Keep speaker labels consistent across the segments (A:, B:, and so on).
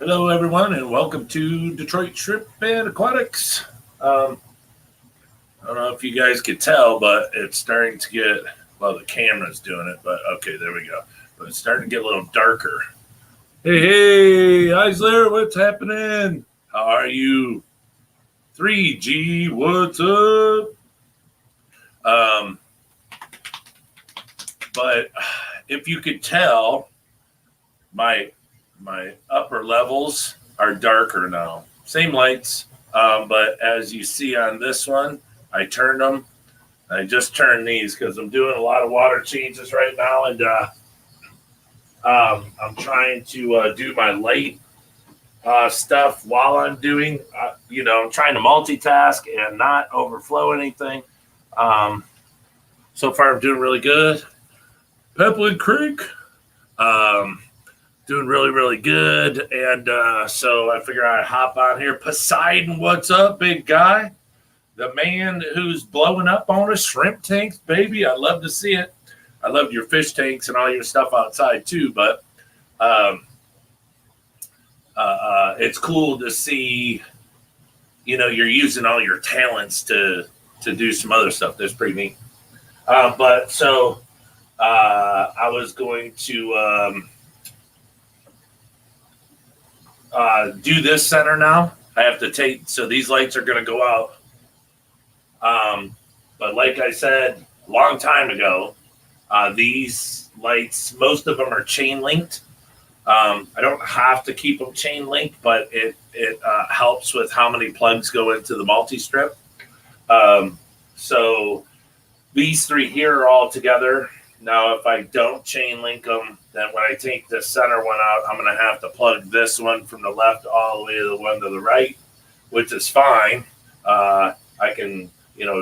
A: Hello, everyone, and welcome to Detroit Shrimp and Aquatics. I don't know if you guys could tell, but it's starting to get, well, the camera's doing it, but okay, there we go. But it's starting to get a little darker. Hey, Eisler, what's happening? How are you? 3G, what's up? Um, but if you could tell, my upper levels are darker now. Same lights, but as you see on this one, I turned them. I just turned these because I'm doing a lot of water changes right now, and I'm trying to do my light stuff while I'm doing. I'm trying to multitask and not overflow anything. So far, I'm doing really good. Pepperwood Creek. Doing really, really good. And so I figure I'd hop on here. Poseidon, what's up, big guy? The man who's blowing up on his shrimp tanks, baby. I love to see it. I love your fish tanks and all your stuff outside too. But it's cool to see, you're using all your talents to do some other stuff. That's pretty neat. I was going to do this center now. I have to take, so these lights are going to go out. But like I said, a long time ago, these lights, most of them are chain linked. I don't have to keep them chain linked, but it helps with how many plugs go into the multi-strip. So these three here are all together. Now, if I don't chain link them, then when I take the center one out, I'm going to have to plug this one from the left all the way to the one to the right, which is fine. I can,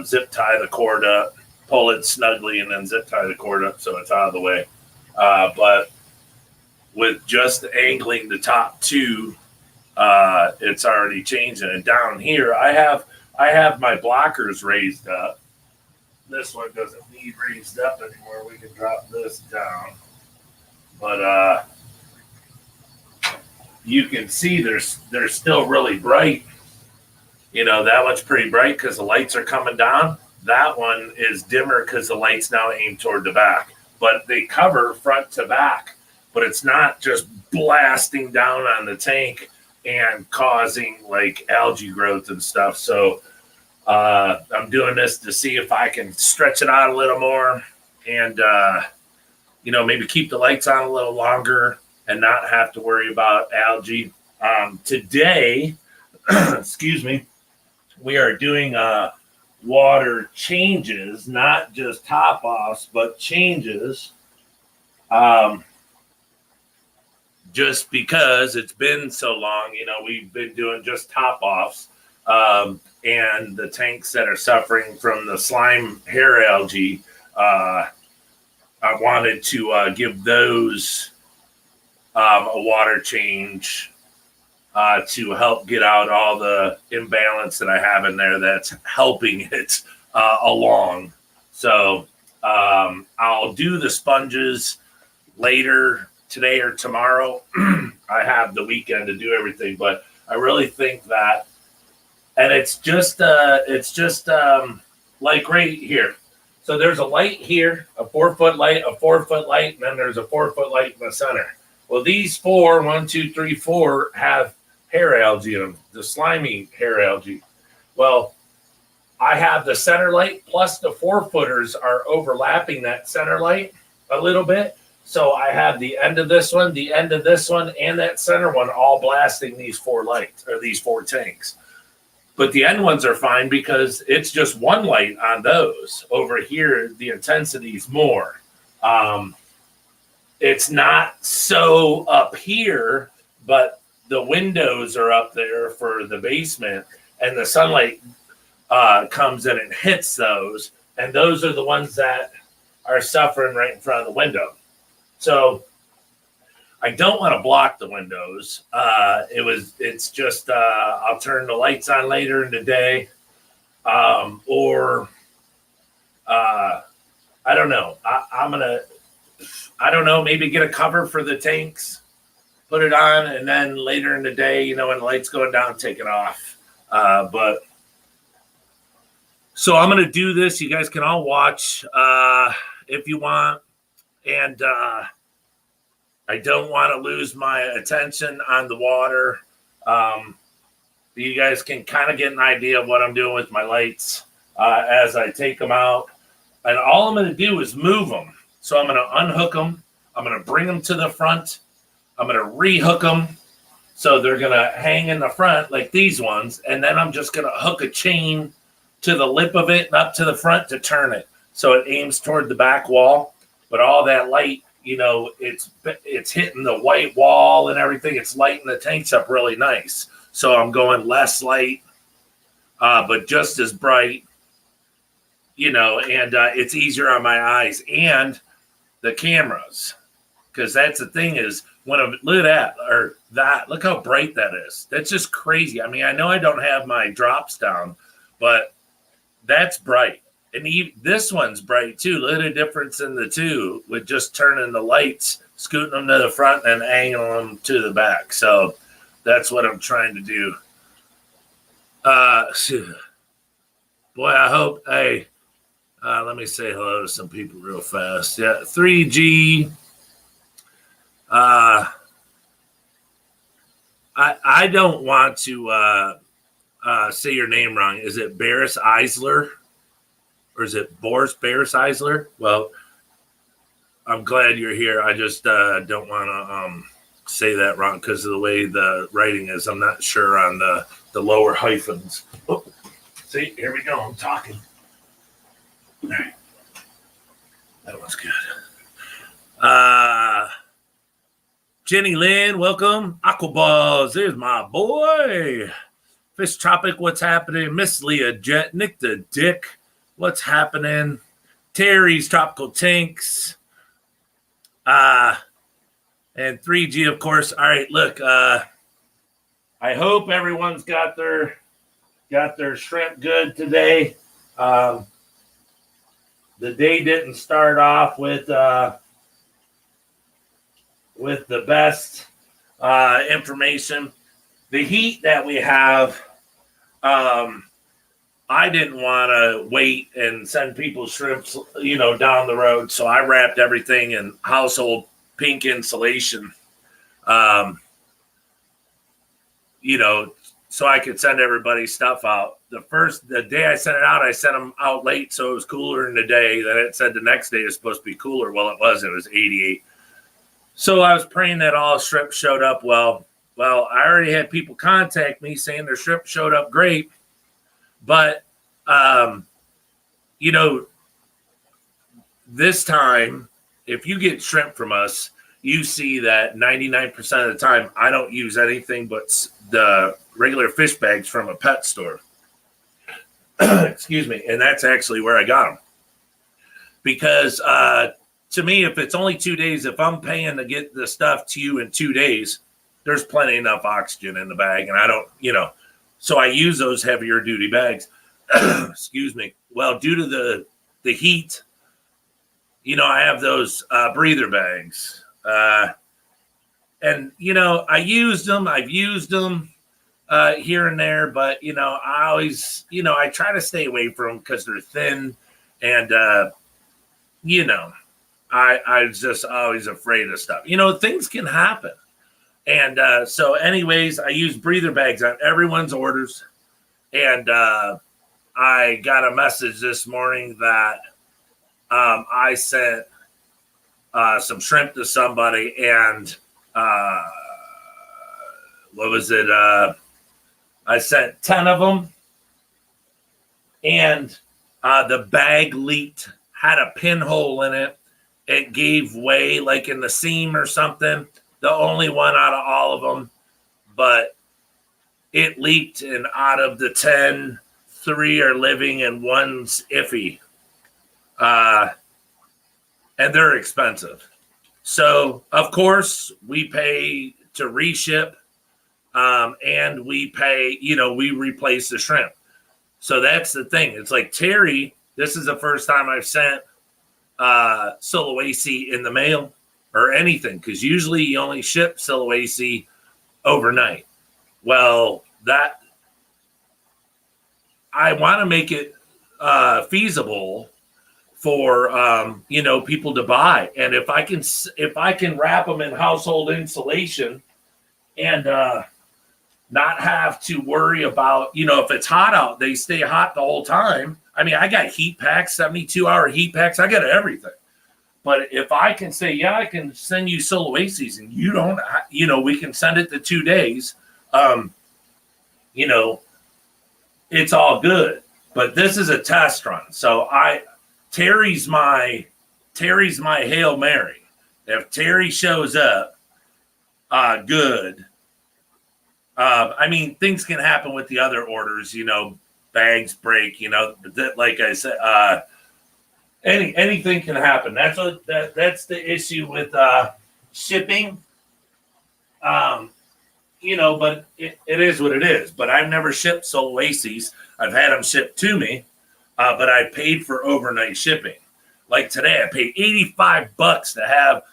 A: zip tie the cord up, pull it snugly, and then zip tie the cord up so it's out of the way. But with just angling the top two, it's already changing. And down here, I have my blockers raised up. This one doesn't need raised up anymore. We can drop this down. But you can see they're still really bright. That one's pretty bright because the lights are coming down. That one is dimmer because the lights now aim toward the back. But they cover front to back. But it's not just blasting down on the tank and causing like algae growth and stuff. So I'm doing this to see if I can stretch it out a little more and, maybe keep the lights on a little longer and not have to worry about algae. Today, excuse me, we are doing water changes, not just top offs, but changes. Just because it's been so long, we've been doing just top offs. And the tanks that are suffering from the slime hair algae, I wanted to give those a water change to help get out all the imbalance that I have in there that's helping it along. So I'll do the sponges later today or tomorrow. I have the weekend to do everything, but I really think that. And it's just like right here. So there's a light here, a 4-foot light, a 4-foot light, and then there's a 4-foot light in the center. Well, these 4, 1, 2, 3, 4 have hair algae in them, the slimy hair algae. Well, I have the center light plus the 4-footers are overlapping that center light a little bit. So I have the end of this one, the end of this one, and that center one all blasting these 4 lights or these 4 tanks. But the end ones are fine because it's just one light on those. Over here, the intensity is more. It's not so up here, but the windows are up there for the basement, and the sunlight comes in and hits those, and those are the ones that are suffering right in front of the window. So I don't want to block the windows. It's just I'll turn the lights on later in the day, or I don't know. I don't know. Maybe get a cover for the tanks put it on, and then later in the day, you know, when the light's going down, take it off. But so I'm going to do this. You guys can all watch if you want. And I don't want to lose my attention on the water. You guys can kind of get an idea of what I'm doing with my lights as I take them out. And all I'm going to do is move them. So I'm going to unhook them. I'm going to bring them to the front. I'm going to rehook them. So they're going to hang in the front like these ones. And then I'm just going to hook a chain to the lip of it and up to the front to turn it. So it aims toward the back wall. But all that light, you know, it's hitting the white wall and everything. It's lighting the tanks up really nice. So I'm going less light, but just as bright, you know, and it's easier on my eyes and the cameras. Because that's the thing is when I'm lit at or that, look how bright that is. That's just crazy. I mean, I know I don't have my drops down, but that's bright. And this one's bright too. Look at the difference in the two with just turning the lights, scooting them to the front and angling them to the back. So that's what I'm trying to do. Boy, I hope, hey, let me say hello to some people real fast. Yeah, 3G. I don't want to say your name wrong. Is it Barris Eisler? Or is it Boris Barris Eisler? Well, I'm glad you're here. I just don't want to say that wrong because of the way the writing is. I'm not sure on the lower hyphens. Oh, see, here we go. I'm talking. All right. That was good. Jenny Lynn, welcome. Aquaballs, there's my boy. Fish Tropic, what's happening? Miss Leah Jet, Nick the Dick, what's happening? Terry's Tropical Tanks. And 3G, of course. All right, look, I hope everyone's got their shrimp good today. The day didn't start off with the best information. The heat that we have, I didn't want to wait and send people shrimps, you know, down the road. So I wrapped everything in household pink insulation, you know, so I could send everybody stuff out. The day I sent it out, I sent them out late, so it was cooler in the day. Then it said the next day is supposed to be cooler. Well, it wasn't. It was 88. So I was praying that all shrimp showed up well. Well, I already had people contact me saying their shrimp showed up great. But, you know, this time, if you get shrimp from us, you see that 99% of the time, I don't use anything but the regular fish bags from a pet store. Excuse me. And that's actually where I got them. Because to me, if it's only 2 days, if I'm paying to get the stuff to you in 2 days, there's plenty enough oxygen in the bag. And I don't, you know, so I use those heavier duty bags. Excuse me. Well, due to the heat, you know, I have those breather bags. And, you know, I've used them here and there, but, you know, I always, you know, I try to stay away from them because they're thin and, you know, I'm just always afraid of stuff. You know, things can happen. And so anyways, I use breather bags on everyone's orders. And I got a message this morning that I sent some shrimp to somebody, and what was it? I sent 10 of them, and the bag leaked, had a pinhole in it. It gave way like in the seam or something. The only one out of all of them, but it leaked, and out of the 10, 3 are living and one's iffy. And they're expensive. So, of course, we pay to reship, and we pay, you know, we replace the shrimp. So that's the thing. It's like Terry, this is the first time I've sent Sulawesi in the mail. or anything, because usually you only ship Sulawesi overnight. Well, that I want to make it feasible for people to buy, and if I can wrap them in household insulation and not have to worry about, if it's hot out, they stay hot the whole time. I mean, I got heat packs, 72-hour heat packs. I got everything. But if I can say, yeah, I can send you Sulawesi's and you don't, we can send it to 2 days, it's all good. But this is a test run. So Terry's my Hail Mary. If Terry shows up, good. Things can happen with the other orders, bags break, like I said, anything can happen. That's the issue with shipping. But it is what it is. But I've never shipped Sulawesi's. I've had them shipped to me, but I paid for overnight shipping. Like today, I paid $85 to have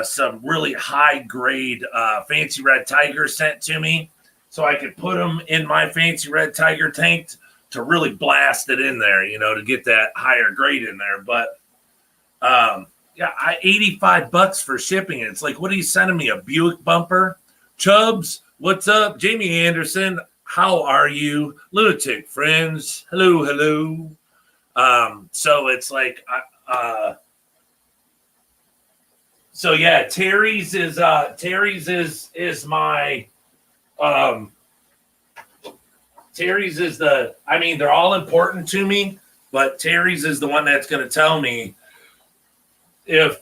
A: some really high grade Fancy Red Tiger sent to me, so I could put them in my Fancy Red Tiger tank to really blast it in there, to get that higher grade in there. But $85 for shipping. It's like, what are you sending me? A Buick bumper? Chubbs, what's up? Jamie Anderson, how are you? Lunatic friends, hello. So it's like, so yeah, Terry's is my, Terry's is they're all important to me, but Terry's is the one that's going to tell me if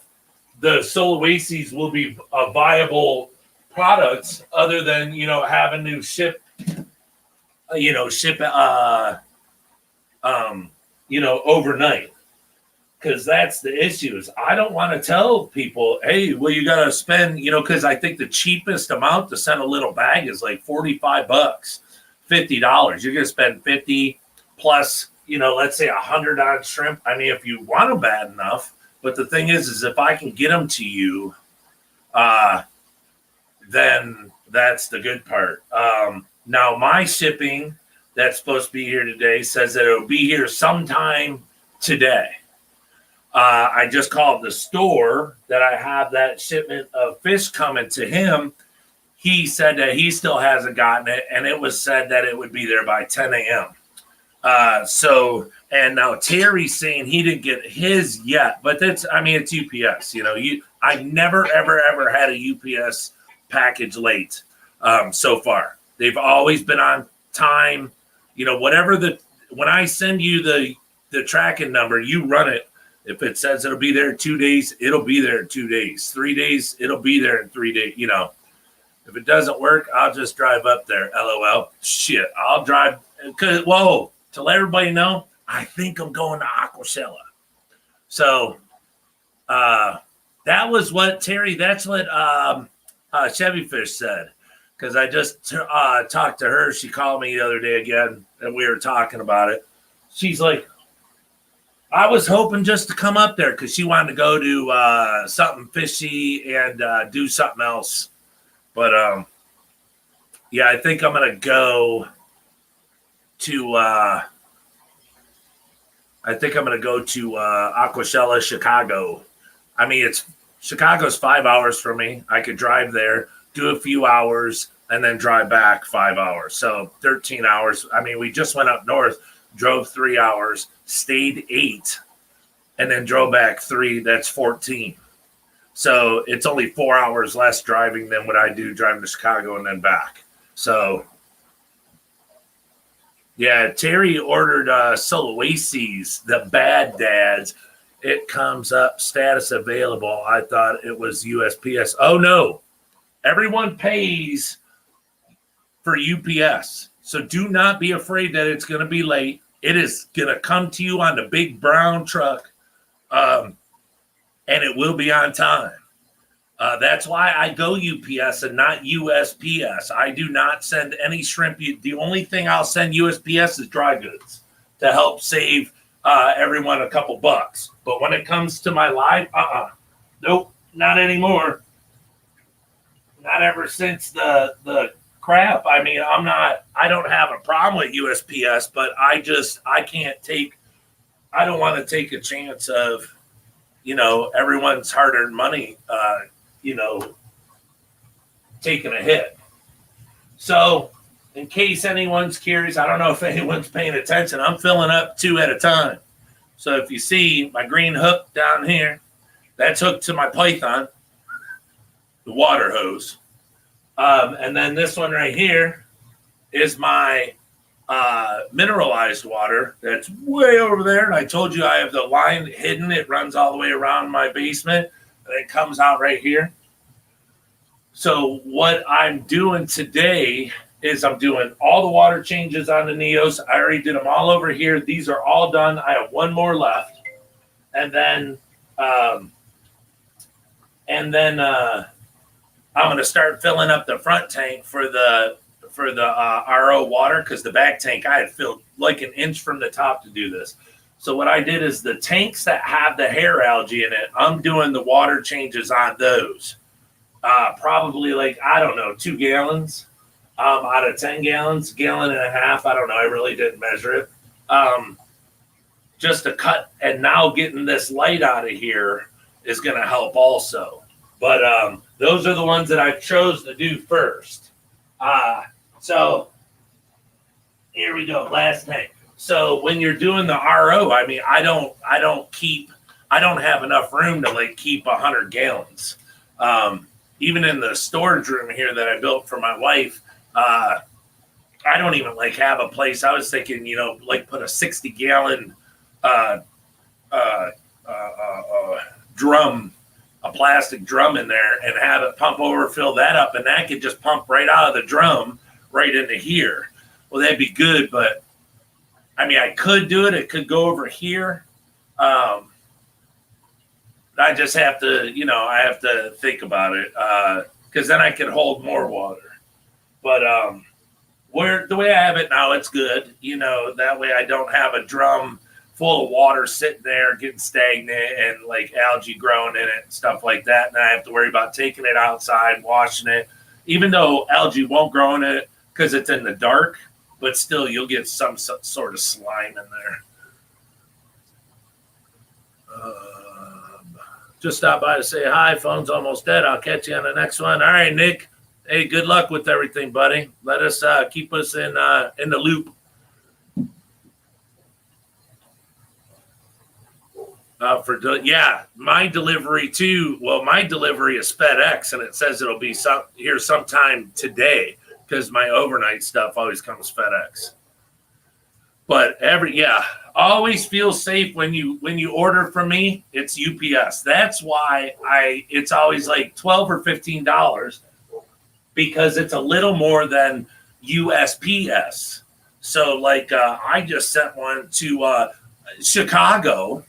A: the Sulawesi's will be a viable products other than, having to ship overnight. Because that's the issue is I don't want to tell people, hey, well, you got to spend, because I think the cheapest amount to send a little bag is like $45, $50. You're going to spend 50 plus, let's say 100 on shrimp. I mean, if you want them bad enough, but the thing is if I can get them to you, then that's the good part. Now my shipping that's supposed to be here today says that it'll be here sometime today. I just called the store that I have that shipment of fish coming to him. He said that he still hasn't gotten it, and it was said that it would be there by 10 a.m. And now Terry's saying he didn't get his yet, but it's UPS. I never, ever had a UPS package late so far. They've always been on time. When I send you the tracking number, you run it. If it says it'll be there in 2 days, it'll be there in 2 days. 3 days, it'll be there in 3 days. If it doesn't work, I'll just drive up there. LOL. Shit, I'll drive. To let everybody know, I think I'm going to Aquashella. So that was what Terry. That's what Chevy Fish said. Because I just talked to her. She called me the other day again, and we were talking about it. She's like, I was hoping just to come up there because she wanted to go do something fishy and do something else. But I think I'm gonna go to Aquashella, Chicago. Chicago's 5 hours from me. I could drive there, do a few hours, and then drive back 5 hours. So 13 hours. We just went up north, drove 3 hours, stayed 8, and then drove back 3. That's 14. So it's only 4 hours less driving than what I do driving to Chicago and then back. So, yeah, Terry ordered Sulawesi's, the Bad Dads. It comes up, status available. I thought it was USPS. Oh, no. Everyone pays for UPS. So do not be afraid that it's going to be late. It is going to come to you on the big brown truck. And it will be on time. That's why I go UPS and not USPS. I do not send any shrimp. The only thing I'll send USPS is dry goods to help save everyone a couple bucks. But when it comes to my live, nope. not anymore. Not ever since the crap. I mean, I don't have a problem with USPS, but I don't want to take a chance of, everyone's hard-earned money, taking a hit. So in case anyone's curious, I don't know if anyone's paying attention, I'm filling up 2 at a time. So if you see my green hook down here, that's hooked to my Python, the water hose. And then this one right here is my mineralized water that's way over there. And I told you I have the line hidden. It runs all the way around my basement and it comes out right here. So what I'm doing today is I'm doing all the water changes on the Neos. I already did them all over here. These are all done. I have one more left. And then I'm going to start filling up the front tank for the RO water, because the back tank I had filled like an inch from the top to do this. So what I did is the tanks that have the hair algae in it, I'm doing the water changes on those. Probably 2 gallons out of 10 gallons, 1.5 gallons. I don't know. I really didn't measure it. Just to cut, and now getting this light out of here is going to help also. But those are the ones that I chose to do first. So here we go. Last tank. So when you're doing the RO, I mean, I don't have enough room to keep 100 gallons. Even in the storage room here that I built for my wife, I don't even have a place. I was thinking, put a 60-gallon drum, a plastic drum in there, and have it pump over, fill that up, and that could just pump right out of the drum right into here. Well, that'd be good, but I mean, I could do it. It could go over here. I just have to, I have to think about it, because then I could hold more water. But the way I have it now, it's good. That way I don't have a drum full of water sitting there getting stagnant and algae growing in it and stuff like that. And I have to worry about taking it outside, washing it, even though algae won't grow in it because it's in the dark, but still you'll get some sort of slime in there. Just stop by to say hi. Phone's almost dead. I'll catch you on the next one. All right, Nick. Hey, good luck with everything, buddy. Let us keep us in the loop. My delivery too. Well, my delivery is FedEx, and it says it'll be here sometime today, because my overnight stuff always comes FedEx. But always feel safe when you order from me. It's UPS. That's why it's always $12 or $15, because it's a little more than USPS. So I just sent one to Chicago.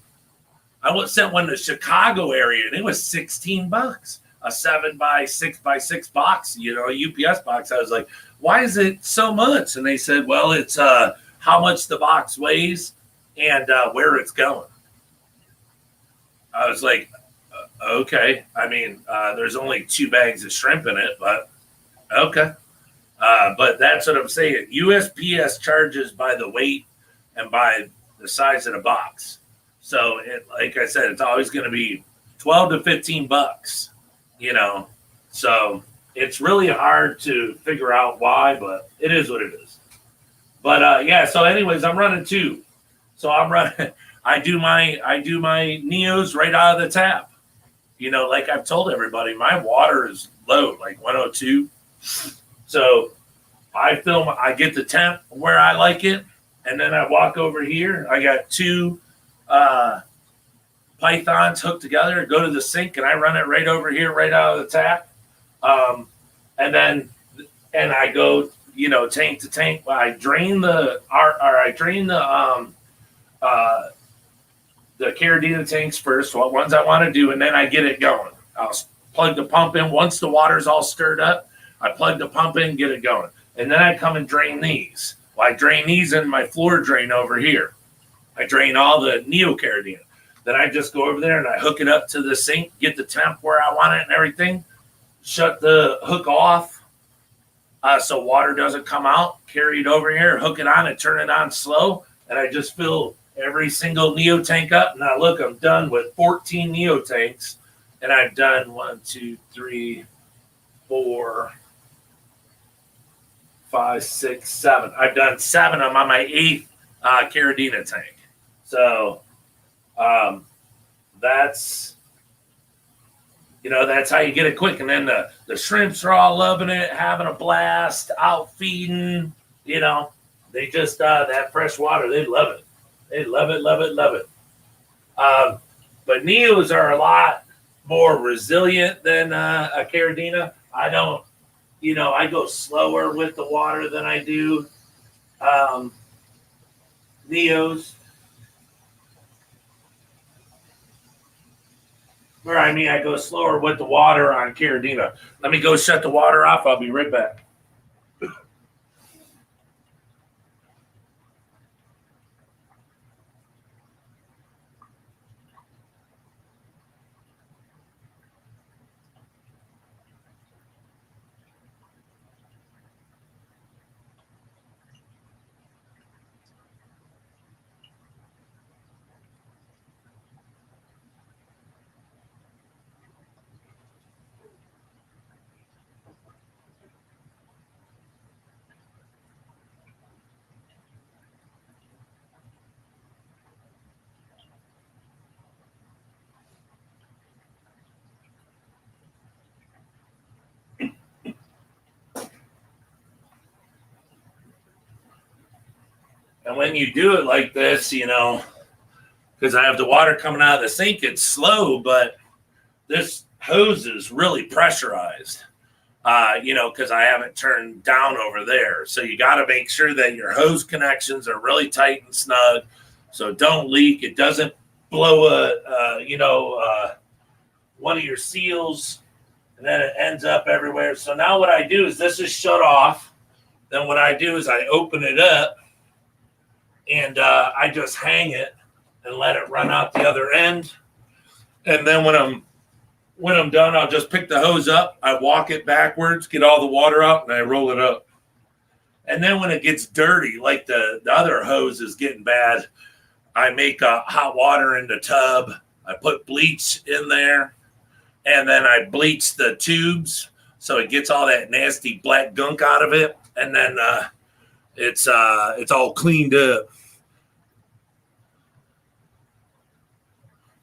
A: I sent one to Chicago area, and it was $16, a 7x6x6 box, a UPS box. I was like, why is it so much? And they said, well, it's how much the box weighs and where it's going. I was like, okay. I mean, there's only 2 bags of shrimp in it, but okay. But that's what I'm saying. USPS charges by the weight and by the size of the box. So, like I said, it's always going to be $12 to $15, So it's really hard to figure out why, but it is what it is. But so anyways, I'm running 2. So I do my Neos right out of the tap. Like I've told everybody, my water is low, 102. So I get the temp where I like it, and then I walk over here. I got 2 pythons hooked together, go to the sink, and I run it right over here, right out of the tap. And I go, tank to tank. I drain the Caridina tanks first, what ones I want to do, and then I get it going. I'll plug the pump in. Once the water's all stirred up, I plug the pump in, get it going. And then I come and drain these. Well, I drain these in my floor drain over here. I drain all the Neocaridina. Then I just go over there and I hook it up to the sink, get the temp where I want it and everything, shut the hook off so water doesn't come out, carry it over here, hook it on and turn it on slow, and I just fill every single Neo tank up. Now look, I'm done with 14 Neo tanks, and I've done 1, 2, 3, 4, 5, 6, 7. I've done 7. I'm on my 8th Caradina tank. So that's that's how you get it quick. And then the shrimps are all loving it, having a blast, out feeding. They just that fresh water, they love it. They love it, love it, love it. But Neos are a lot more resilient than a Caradina. I don't, I go slower with the water than I do Neos. Or I go slower with the water on Caradina. Let me go shut the water off. I'll be right back. And when you do it like this, because I have the water coming out of the sink, it's slow, but this hose is really pressurized, because I haven't turned down over there. So you got to make sure that your hose connections are really tight and snug, so don't leak. It doesn't blow one of your seals, and then it ends up everywhere. So now what I do is this is shut off. Then what I do is I open it up, and I just hang it and let it run out the other end. And then when I'm done, I'll just pick the hose up. I walk it backwards, get all the water out, and I roll it up. And then when it gets dirty, like the other hose is getting bad, I make hot water in the tub. I put bleach in there, and then I bleach the tubes so it gets all that nasty black gunk out of it. And then it's all cleaned up.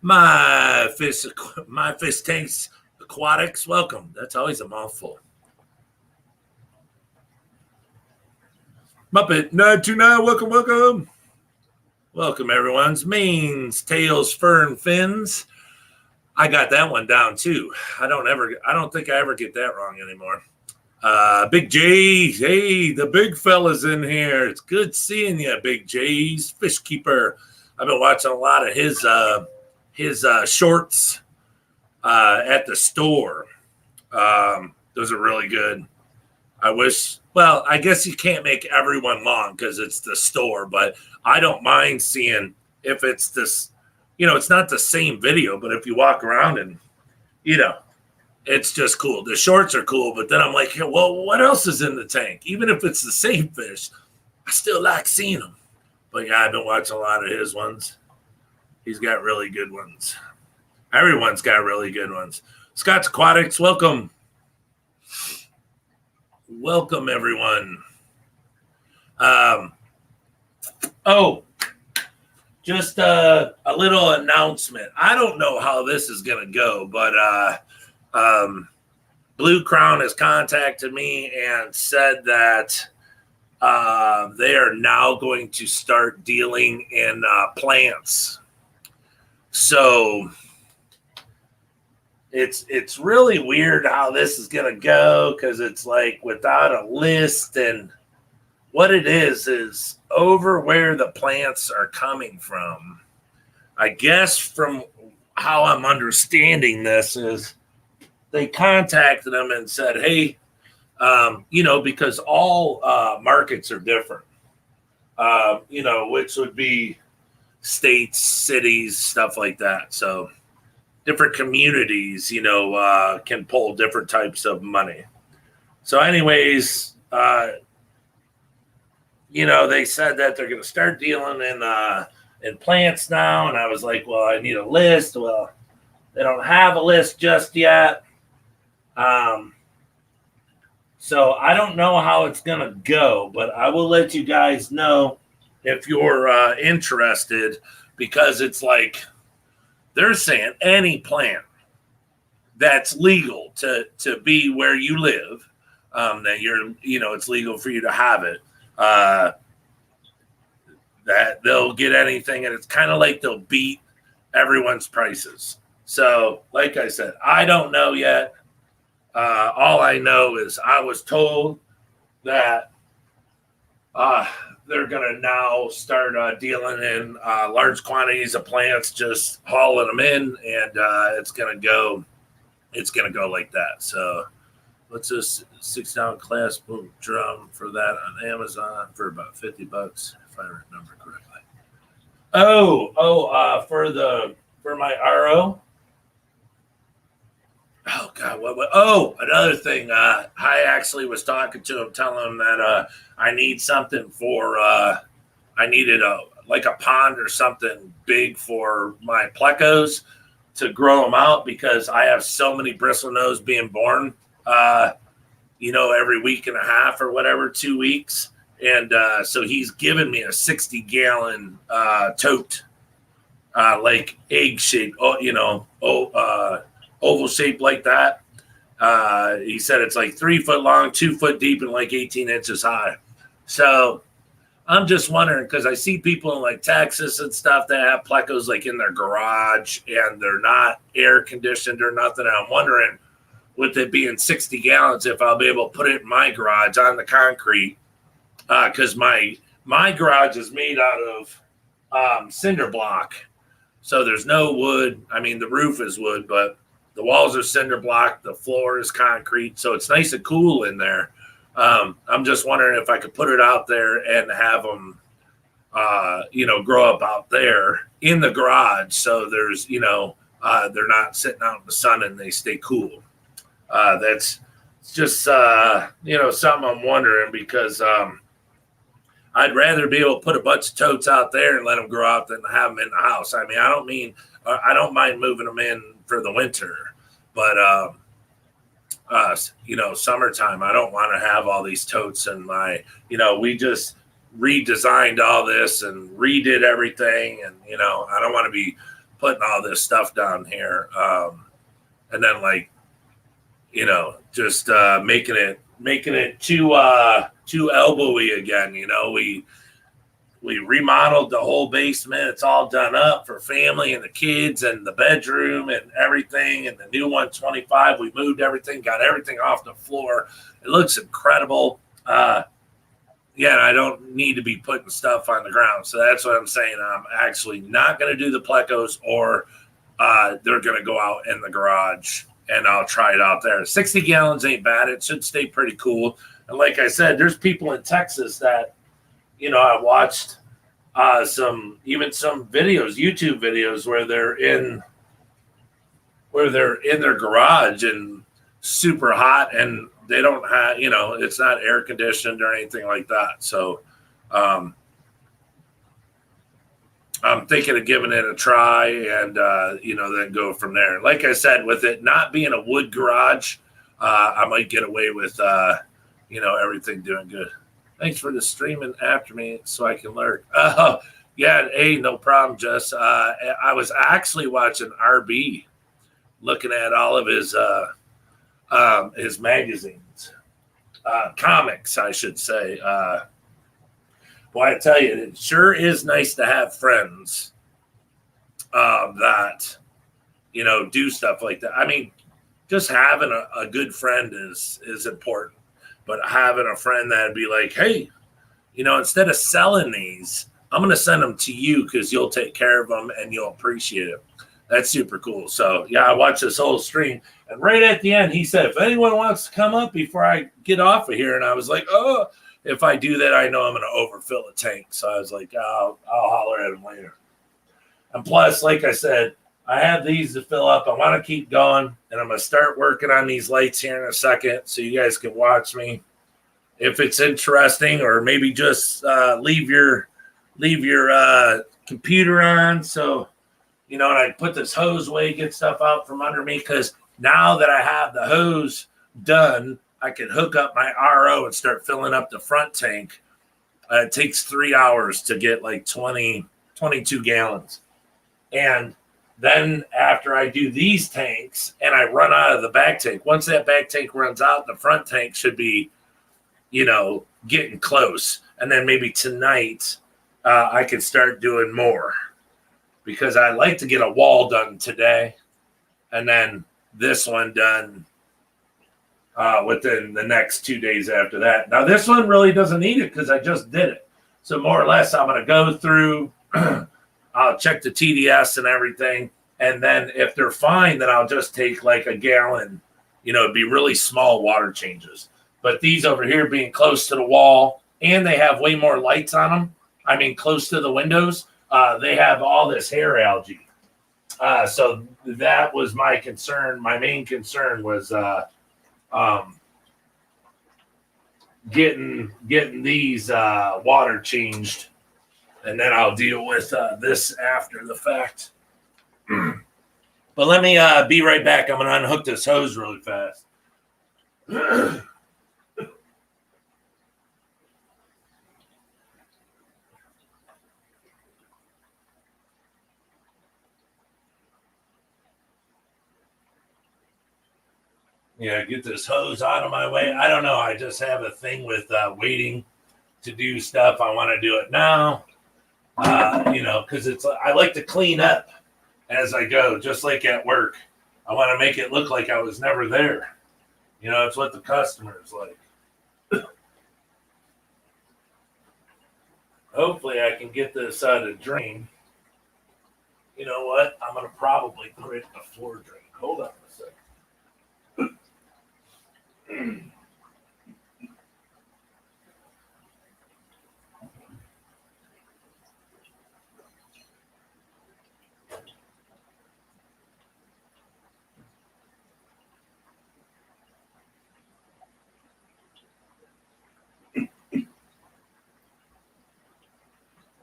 A: My fish tanks aquatics, welcome. That's always a mouthful. Muppet 929, welcome. Welcome, everyone's mains, tails, fern, fins. I got that one down too. I don't think I ever get that wrong anymore. Big J, hey, the big fella's in here. It's good seeing you, Big J's fish keeper. I've been watching a lot of his shorts at the store. Those are really good. I guess you can't make everyone long because it's the store, but I don't mind seeing if it's this, it's not the same video, but if you walk around and, it's just cool. The shorts are cool, but then I'm like, well, what else is in the tank? Even if it's the same fish, I still like seeing them. But yeah, I've been watching a lot of his ones. He's got really good ones. Everyone's got really good ones. Scott's Aquatics, welcome. Welcome, everyone. Just a little announcement. I don't know how this is going to go, but Blue Crown has contacted me and said that they are now going to start dealing in plants. So it's really weird how this is going to go because it's like without a list, and what it is over where the plants are coming from. I guess from how I'm understanding this is they contacted them and said, hey, because all markets are different, which would be states, cities, stuff like that. So different communities, can pull different types of money. So anyways, they said that they're going to start dealing in plants now. And I was like, well, I need a list. Well, they don't have a list just yet. So I don't know how it's going to go, but I will let you guys know if you're interested, because it's like they're saying any plant that's legal to be where you live, that it's legal for you to have it, that they'll get anything, and it's kind of like they'll beat everyone's prices. So, like I said, I don't know yet. All I know is I was told that they're going to now start dealing in large quantities of plants, just hauling them in, and it's going to go like that. So let's just 6-ounce class boom drum for that on Amazon for about $50, if I remember correctly. For my RO. Oh God! What? Oh, another thing. I actually was talking to him, telling him that I need something for. I needed a pond or something big for my plecos to grow them out, because I have so many bristlenose being born. Every week and a half or whatever, 2 weeks, and so he's given me a 60-gallon tote, like egg shape. Oval shape like that. He said it's like 3 foot long, 2 foot deep, and like 18 inches high. So I'm just wondering, because I see people in like Texas and stuff that have plecos like in their garage, and they're not air conditioned or nothing. And I'm wondering, with it being 60 gallons, if I'll be able to put it in my garage on the concrete, because my garage is made out of cinder block. So there's no wood. I mean, the roof is wood, but the walls are cinder block. The floor is concrete. So it's nice and cool in there. I'm just wondering if I could put it out there and have them, grow up out there in the garage. So there's, they're not sitting out in the sun and they stay cool. That's just, something I'm wondering, because I'd rather be able to put a bunch of totes out there and let them grow out than have them in the house. I mean, I don't mind moving them in for the winter, but summertime, I don't want to have all these totes in my, we just redesigned all this and redid everything, and I don't want to be putting all this stuff down here, and then just making it too elbowy again. We remodeled the whole basement. It's all done up for family and the kids and the bedroom and everything. And the new 125, we moved everything, got everything off the floor. It looks incredible. I don't need to be putting stuff on the ground. So that's what I'm saying. I'm actually not going to do the plecos, or they're going to go out in the garage and I'll try it out there. 60 gallons ain't bad. It should stay pretty cool. And like I said, there's people in Texas that, I watched some videos, YouTube videos, where they're in their garage and super hot, and they don't have, it's not air conditioned or anything like that. So I'm thinking of giving it a try, and then go from there. Like I said, with it not being a wood garage, I might get away with everything doing good. Thanks for the streaming after me so I can lurk. Oh, yeah. Hey, no problem, Jess. I was actually watching RB, looking at all of his magazines, comics, I should say. Boy, I tell you, it sure is nice to have friends that, do stuff like that. I mean, just having a good friend is important. But having a friend that'd be like, hey, instead of selling these, I'm going to send them to you because you'll take care of them and you'll appreciate it. That's super cool. So, yeah, I watched this whole stream. And right at the end, he said, if anyone wants to come up before I get off of here. And I was like, oh, if I do that, I know I'm going to overfill a tank. So I was like, I'll holler at him later. And plus, like I said, I have these to fill up. I want to keep going, and I'm going to start working on these lights here in a second so you guys can watch me. If it's interesting, or maybe just leave your computer on, so and I put this hose away, get stuff out from under me, because now that I have the hose done, I can hook up my RO and start filling up the front tank. It takes 3 hours to get like 22 gallons. And then after I do these tanks and I run out of the back tank, once that back tank runs out, the front tank should be, getting close. And then maybe tonight I can start doing more, because I like to get a wall done today and then this one done within the next 2 days after that. Now, this one really doesn't need it because I just did it. So more or less, I'm going to go through, I'll check the TDS and everything. And then if they're fine, then I'll just take like a gallon. It'd be really small water changes. But these over here being close to the wall, and they have way more lights on them. I mean, close to the windows, they have all this hair algae. So that was my concern. My main concern was getting these water changed, and then I'll deal with this after the fact. But let me be right back. I'm going to unhook this hose really fast. Yeah, get this hose out of my way. I don't know. I just have a thing with waiting to do stuff. I want to do it now, because I like to clean up as I go, just like at work. I want to make it look like I was never there. It's what the customers like. Hopefully I can get this out of drain. You know what? I'm going to probably put it in the floor drain. Hold on a second.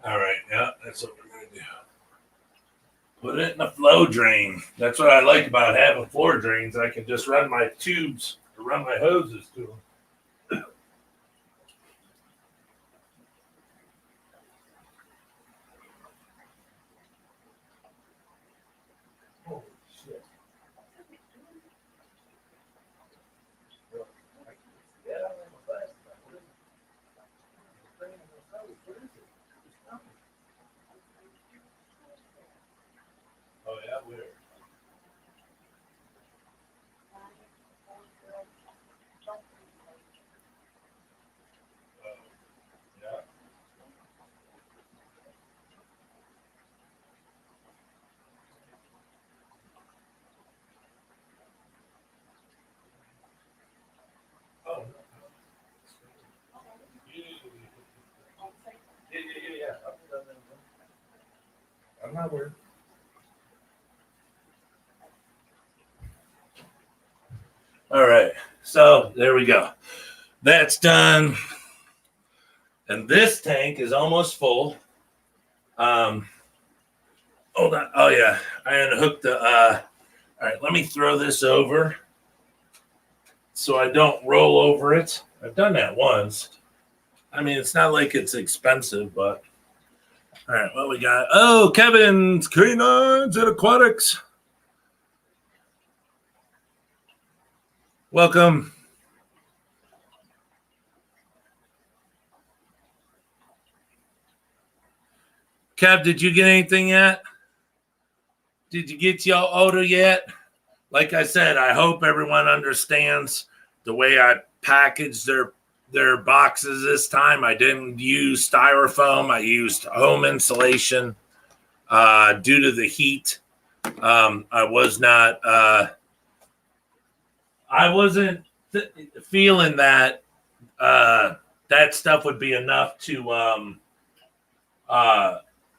A: All right, yeah, that's what we're going to do. Put it in the flow drain. That's what I like about having floor drains. I can just run my tubes or run my hoses to them. Holy shit. Oh, yeah, weird. Yeah. Oh, yeah. I'm not worried. All right, so there we go. That's done. And this tank is almost full. Hold on. Oh, yeah. I unhooked the... all right, let me throw this over so I don't roll over it. I've done that once. I mean, it's not like it's expensive, but... All right, what we got? Oh, Kevin's Canines and Aquatics. Welcome. Kev, did you get anything yet? Did you get your order yet? Like I said, I hope everyone understands the way I packaged their boxes this time. I didn't use styrofoam. I used home insulation due to the heat. I was not. I wasn't feeling that that stuff would be enough to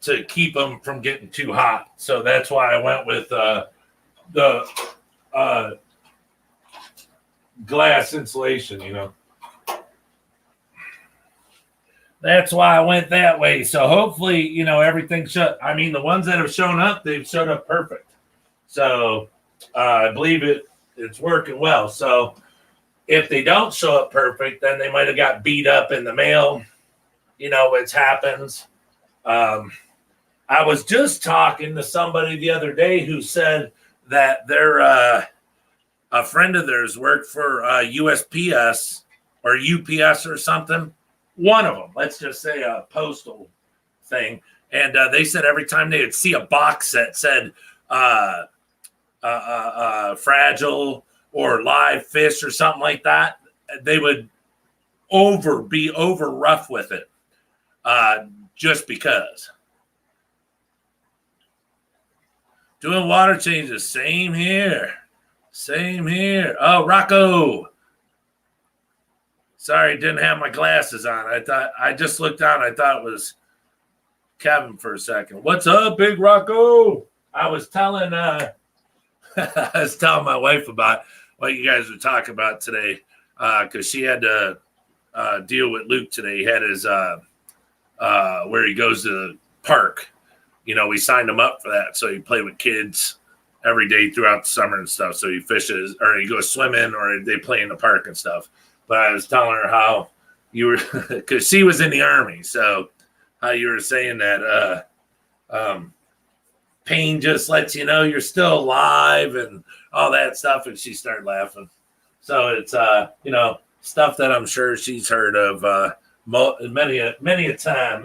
A: to keep them from getting too hot. So that's why I went with the glass insulation, you know. That's why I went that way. So hopefully, you know, everything I mean, the ones that have shown up, they've showed up perfect. So I believe it's working well. So if they don't show up perfect, then they might have got beat up in the mail, you know, which happens. I was just talking to somebody the other day who said that they're a friend of theirs worked for USPS or UPS or something. One of them, let's just say a postal thing. And they said every time they would see a box that said fragile or live fish or something like that, they would be over rough with it just because. Doing water changes. Same here. Oh, Rocco. Sorry, didn't have my glasses on. I just looked down. I thought it was Kevin for a second. What's up, Big Rocco? I was telling my wife about what you guys were talking about today because she had to deal with Luke today. He had his where he goes to the park. You know, we signed him up for that, so he played with kids every day throughout the summer and stuff. So he fishes or he goes swimming or they play in the park and stuff. But I was telling her how you were, because she was in the Army, so how you were saying that pain just lets you know you're still alive and all that stuff, and she started laughing. So it's you know, stuff that I'm sure she's heard of many a time.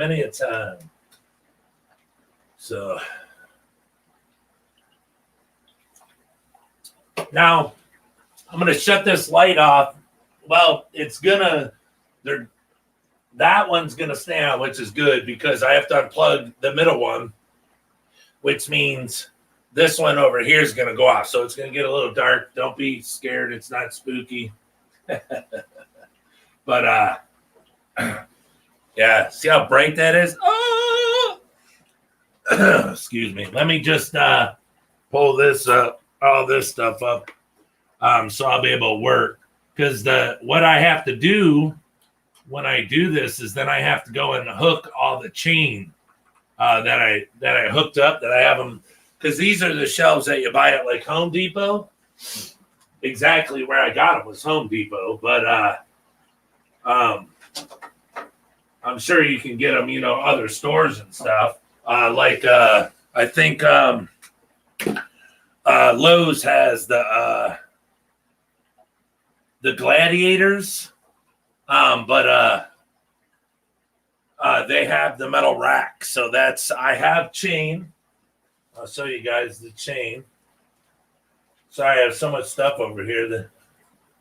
A: So now I'm gonna shut this light off. Well, that one's gonna stay on, which is good because I have to unplug the middle one, which means this one over here is gonna go off. So it's gonna get a little dark. Don't be scared, it's not spooky. But yeah, see how bright that is? Oh! Excuse me. Let me just pull this up, all this stuff up, so I'll be able to work. Because what I have to do when I do this is then I have to go and hook all the chain that I hooked up, that I have them, because these are the shelves that you buy at like Home Depot. Exactly where I got them was Home Depot, but I'm sure you can get them, you know, other stores and stuff. Like I think Lowe's has the Gladiators, but they have the metal rack. So I have chain. I'll show you guys the chain. Sorry, I have so much stuff over here that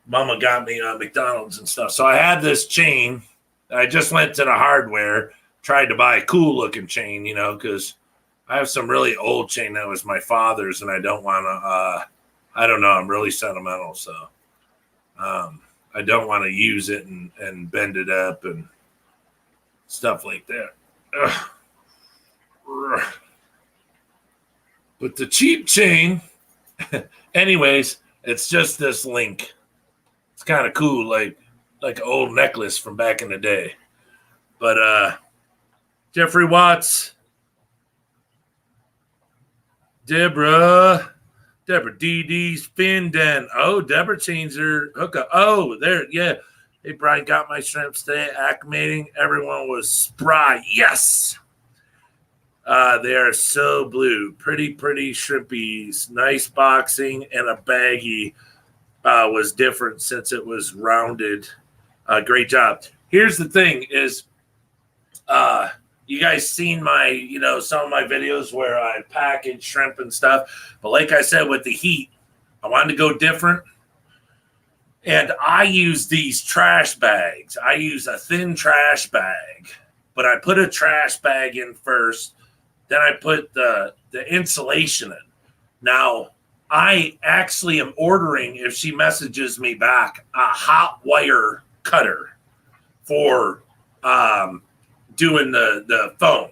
A: Mama got me on McDonald's and stuff. So I have this chain. I just went to the hardware, tried to buy a cool looking chain, you know, because I have some really old chain that was my father's, and I don't want to. I don't know. I'm really sentimental, so I don't want to use it and bend it up and stuff like that. Ugh. But the cheap chain, anyways, it's just this link. It's kind of cool, like an old necklace from back in the day. But Jeffrey Watts, Deborah DD's fin den. Oh, Deborah changed her hookup. Oh, there, yeah. Hey, Brian, got my shrimps today. Acclimating. Everyone was spry. Yes. They are so blue. Pretty shrimpies. Nice boxing, and a baggie was different since it was rounded. Great job. Here's the thing is, you guys seen my, you know, some of my videos where I package shrimp and stuff. But like I said, with the heat, I wanted to go different. And I use these trash bags. I use a thin trash bag, but I put a trash bag in first. Then I put the insulation in. Now, I actually am ordering, if she messages me back, a hot wire cutter for doing the foam.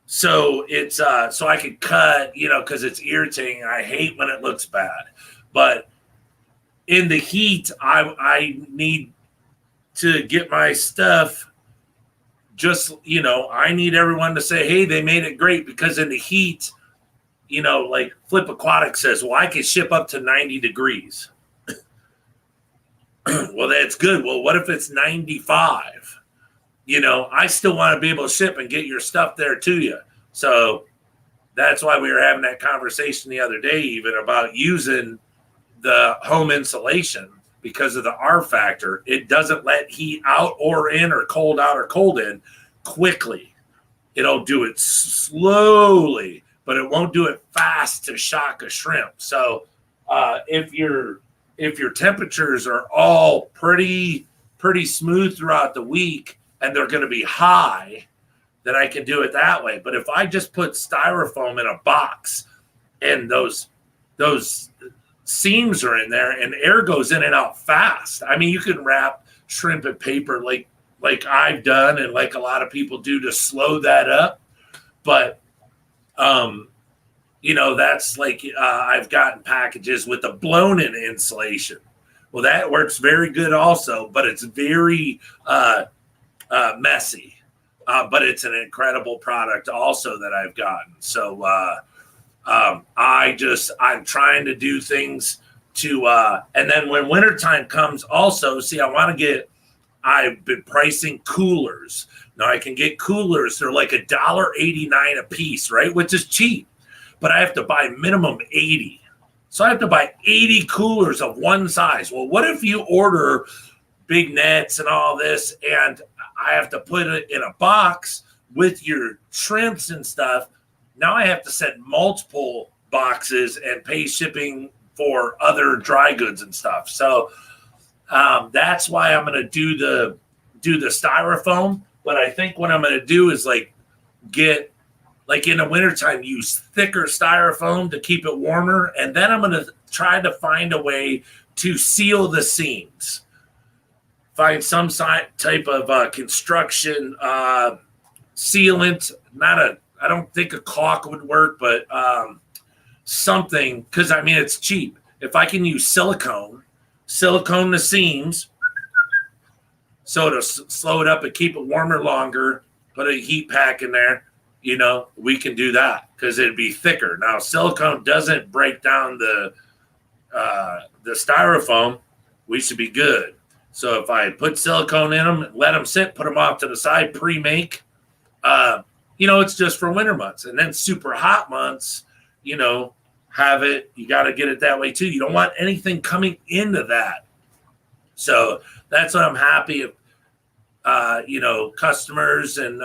A: So it's so I can cut, because it's irritating. I hate when it looks bad, but in the heat, I need to get my stuff. Just I need everyone to say, "Hey, they made it great," because in the heat, like Flip Aquatic says, "Well, I can ship up to 90 degrees." Well, that's good. Well, what if it's 95? I still want to be able to ship and get your stuff there to you. So that's why we were having that conversation the other day, even about using the home insulation because of the R factor. It doesn't let heat out or in or cold out or cold in quickly. It'll do it slowly, but it won't do it fast to shock a shrimp. So if your temperatures are all pretty smooth throughout the week and they're going to be high, then I can do it that way. But if I just put styrofoam in a box and those seams are in there and air goes in and out fast, I mean, you can wrap shrimp in paper like I've done and like a lot of people do to slow that up. But that's like I've gotten packages with the blown-in insulation. Well, that works very good also, but it's very messy. But it's an incredible product also that I've gotten. So I'm trying to do things to, and then when wintertime comes also, see, I've been pricing coolers. Now I can get coolers. They're like $1.89 a piece, right? Which is cheap, but I have to buy minimum 80. So I have to buy 80 coolers of one size. Well, what if you order big nets and all this, and I have to put it in a box with your shrimps and stuff? Now I have to send multiple boxes and pay shipping for other dry goods and stuff. So that's why I'm going to do the styrofoam. But I think what I'm going to do is get in the wintertime, use thicker styrofoam to keep it warmer. And then I'm going to try to find a way to seal the seams. Find some type of construction sealant. I don't think a caulk would work, but something, because I mean it's cheap. If I can use silicone the seams, so to slow it up and keep it warmer longer, put a heat pack in there, we can do that because it'd be thicker. Now silicone doesn't break down the styrofoam. We should be good. So if I put silicone in them, let them sit, put them off to the side, pre-make, it's just for winter months. And then super hot months, have it. You got to get it that way too. You don't want anything coming into that. So that's what I'm happy if, customers and,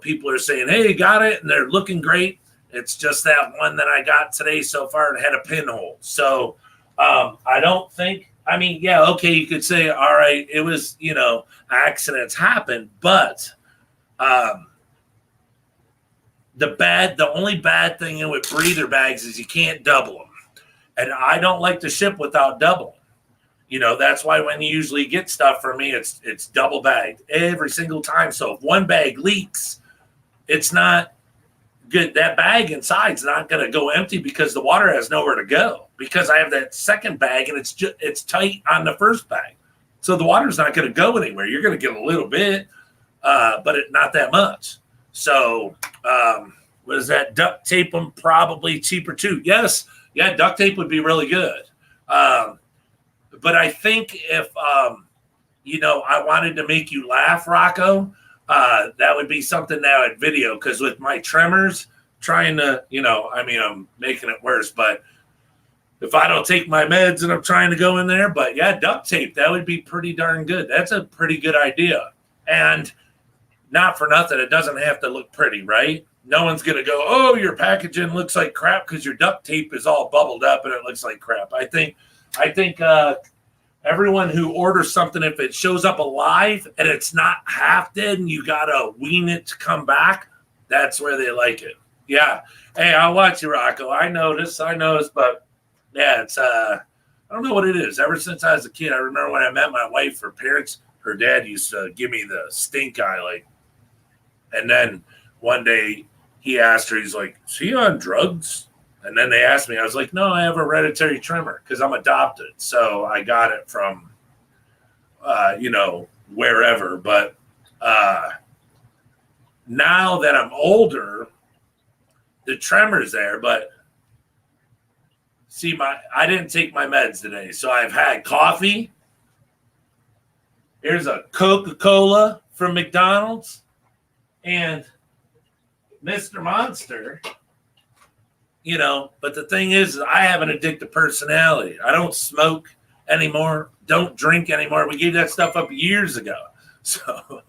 A: people are saying, hey, got it. And they're looking great. It's just that one that I got today so far, it had a pinhole. So I don't think, okay, you could say, all right, it was, accidents happen, but the only bad thing with breather bags is you can't double them. And I don't like to ship without doubling. That's why when you usually get stuff from me, it's double bagged every single time. So if one bag leaks, it's not good. That bag inside's not going to go empty because the water has nowhere to go, because I have that second bag and it's tight on the first bag. So the water's not going to go anywhere. You're going to get a little bit, but not that much. So what is that? Duct tape them, probably cheaper too. Yes. Yeah. Duct tape would be really good. But I think if, I wanted to make you laugh, Rocco, that would be something now at video. Because with my tremors, trying to, I'm making it worse. But if I don't take my meds and I'm trying to go in there, but yeah, duct tape, that would be pretty darn good. That's a pretty good idea. And not for nothing, it doesn't have to look pretty, right? No one's going to go, oh, your packaging looks like crap because your duct tape is all bubbled up and it looks like crap. I think everyone who orders something, if it shows up alive and it's not half dead and you got to wean it to come back, that's where they like it. Yeah. Hey, I'll watch you, Rocco. I noticed, but yeah, it's, I don't know what it is. Ever since I was a kid, I remember when I met my wife, her parents, her dad used to give me the stink eye, like, And then one day he asked her, he's like, is he on drugs? And then they asked me, I was like, no, I have a hereditary tremor because I'm adopted. So I got it from, wherever. But now that I'm older, the tremor's there. But see, I didn't take my meds today. So I've had coffee. Here's a Coca-Cola from McDonald's and Mr. Monster. But the thing is, I have an addictive personality. I don't smoke anymore, don't drink anymore. We gave that stuff up years ago. So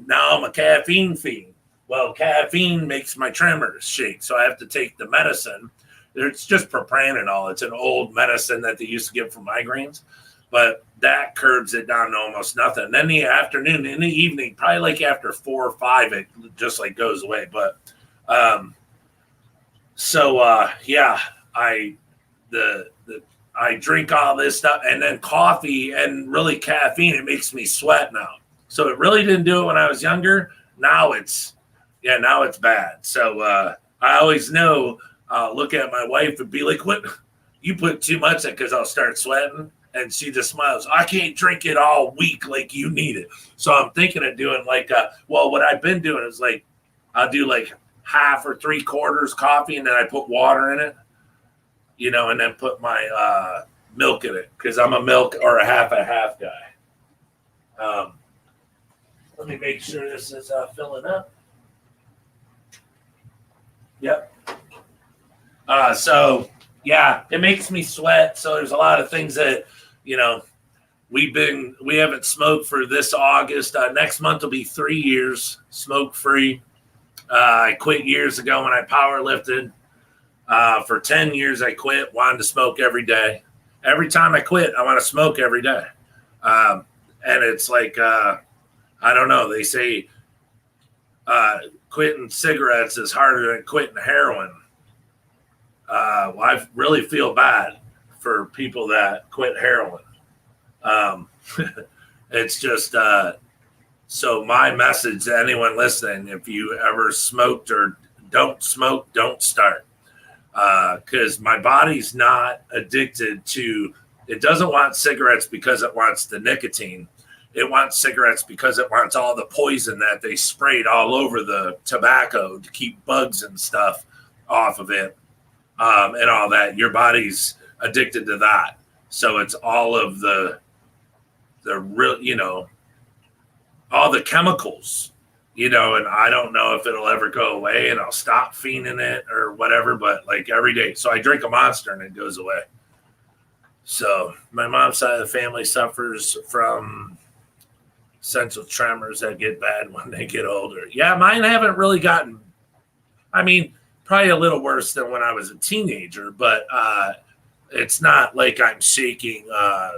A: now I'm a caffeine fiend. Well, caffeine makes my tremors shake, so I have to take the medicine. It's just propranolol. It's an old medicine that they used to give for migraines, but that curbs it down to almost nothing. And then the afternoon, in the evening, probably like after 4 or 5, it just like goes away. But I drink all this stuff, and then coffee and really caffeine, it makes me sweat now. So it really didn't do it when I was younger. Now it's bad. So I always know, look at my wife and be like, what, you put too much in, because I'll start sweating. And she just smiles. I can't drink it all week like you need it. So I'm thinking of doing like, what I've been doing is like, I'll do like half or 3/4 coffee, and then I put water in it, and then put my milk in it, because I'm a milk or a half guy. Let me make sure this is filling up. Yep. It makes me sweat. So there's a lot of things that, we haven't smoked for this August. Next month will be 3 years smoke free. I quit years ago when I power lifted. For 10 years, I quit, wanted to smoke every day. Every time I quit, I want to smoke every day. And it's like, I don't know. They say quitting cigarettes is harder than quitting heroin. I really feel bad for people that quit heroin. It's just, so my message to anyone listening, if you ever smoked or don't smoke, don't start. Because my body's not addicted to, it doesn't want cigarettes because it wants the nicotine. It wants cigarettes because it wants all the poison that they sprayed all over the tobacco to keep bugs and stuff off of it, and all that. Your body's addicted to that. So it's all of the real, all the chemicals, and I don't know if it'll ever go away, and I'll stop fiending it or whatever, but like every day. So I drink a Monster and it goes away. So my mom's side of the family suffers from essential tremors that get bad when they get older. Yeah, mine haven't really gotten, probably a little worse than when I was a teenager, but it's not like I'm shaking. I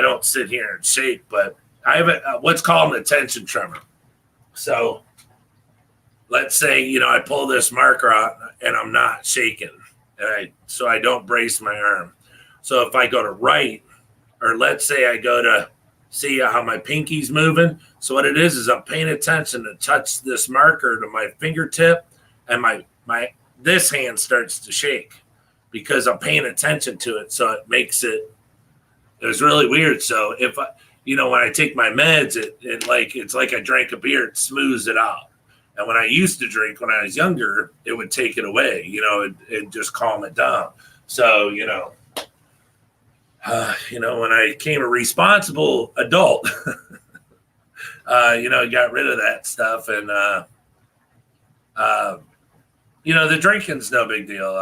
A: don't sit here and shake, but I have what's called an attention tremor. So let's say, I pull this marker out and I'm not shaking, so I don't brace my arm. So if I go to right, or let's say I go to see how my pinky's moving. So what it is I'm paying attention to touch this marker to my fingertip, and my this hand starts to shake because I'm paying attention to it. So it makes it was really weird. So if I, when I take my meds, it's like I drank a beer, it smooths it out. And when I used to drink when I was younger, it would take it away, it just calm it down. So, when I became a responsible adult, got rid of that stuff. And, the drinking's no big deal.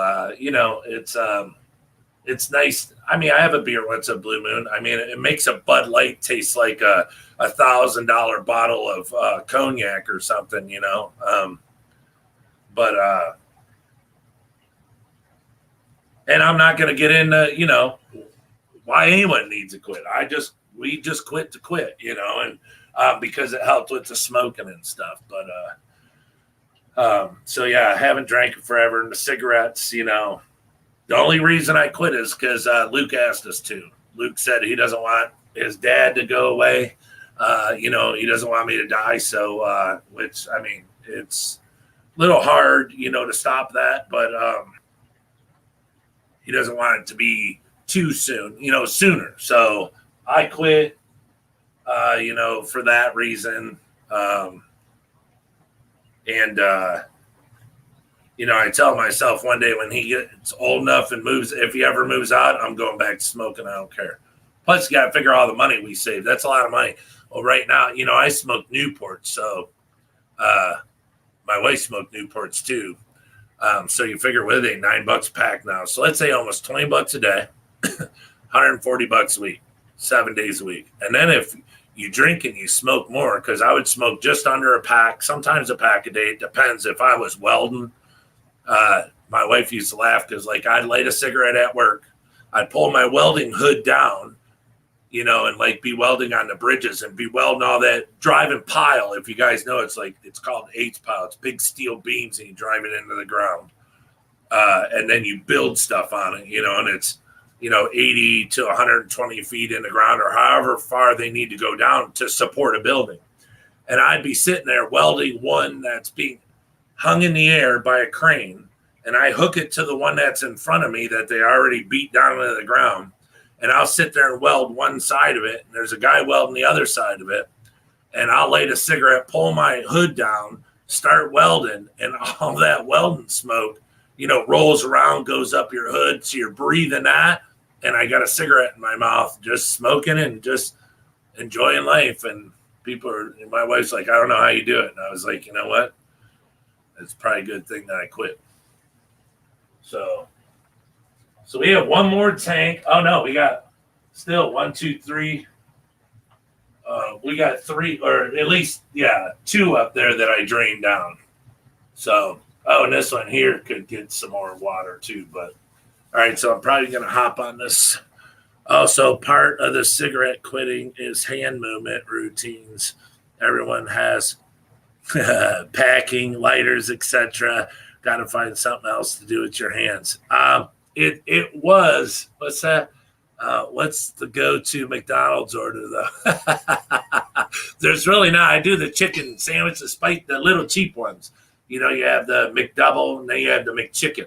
A: It's nice. I have a beer once a blue moon. It makes a Bud Light taste like a $1,000 bottle of cognac or something, and I'm not going to get into, why anyone needs to quit. We just quit to quit, and because it helped with the smoking and stuff. But I haven't drank it forever. And the cigarettes, the only reason I quit is because Luke asked us to. Luke said he doesn't want his dad to go away. He doesn't want me to die. So, which, I mean, it's a little hard, to stop that, but he doesn't want it to be too soon, sooner. So I quit, for that reason. I tell myself one day when he gets old enough and moves, if he ever moves out, I'm going back to smoking. I don't care. Plus, you got to figure all the money we save. That's a lot of money. Well, right now, I smoke Newports, so my wife smoked Newports too. So you figure what are they, $9 a pack now? So let's say almost $20 a day, $140 a week, 7 days a week. And then if you drink and you smoke more, because I would smoke just under a pack, sometimes a pack a day. It depends. If I was welding, my wife used to laugh because I'd light a cigarette at work. I'd pull my welding hood down, and be welding on the bridges and be welding all that driving pile. If you guys know, it's called eighth pile. It's big steel beams and you drive it into the ground. And then you build stuff on it, and it's, 80 to 120 feet in the ground or however far they need to go down to support a building. And I'd be sitting there welding one that's being hung in the air by a crane. And I hook it to the one that's in front of me that they already beat down into the ground. And I'll sit there and weld one side of it. And there's a guy welding the other side of it. And I'll light a cigarette, pull my hood down, start welding. And all that welding smoke, rolls around, goes up your hood. So you're breathing that. And I got a cigarette in my mouth, just smoking and just enjoying life. And my wife's like, I don't know how you do it. And I was like, you know what? It's probably a good thing that I quit. So we have one more tank. Oh no, we got still 1, 2, 3. We got 3, or at least, 2 up there that I drained down. So, and this one here could get some more water too. But all right, so I'm probably going to hop on this. Also, part of the cigarette quitting is hand movement routines. Everyone has packing, lighters, etc. Got to find something else to do with your hands. It was, what's that? What's the go-to McDonald's order, though? There's really not. I do the chicken sandwich, despite the little cheap ones. You have the McDouble, and then you have the McChicken.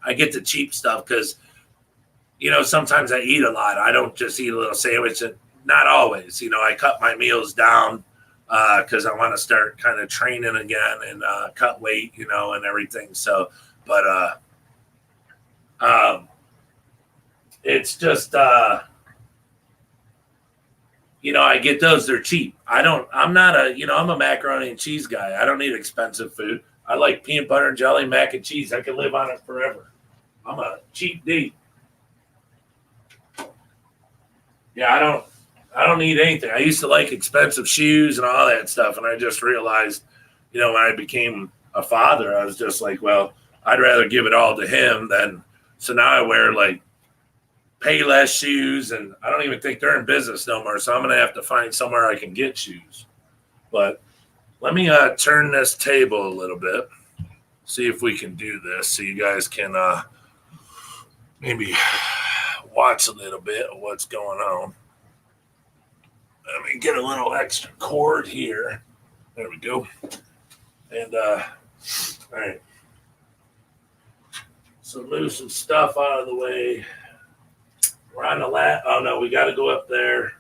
A: I get the cheap stuff because, sometimes I eat a lot. I don't just eat a little sandwich. And not always. I cut my meals down because I want to start kind of training again and cut weight, and everything. So, but it's just, I get those. They're cheap. I'm a macaroni and cheese guy. I don't need expensive food. I like peanut butter and jelly, mac and cheese. I can live on it forever. I'm a cheap D. Yeah, I don't need anything. I used to like expensive shoes and all that stuff. And I just realized, when I became a father, I was just like, well, I'd rather give it all to him than, so now I wear Payless shoes, and I don't even think they're in business no more. So I'm going to have to find somewhere I can get shoes. But let me turn this table a little bit, see if we can do this so you guys can maybe watch a little bit of what's going on. Let me get a little extra cord here. There we go. And, all right. So move some stuff out of the way. We're on the oh no, we got to go up there.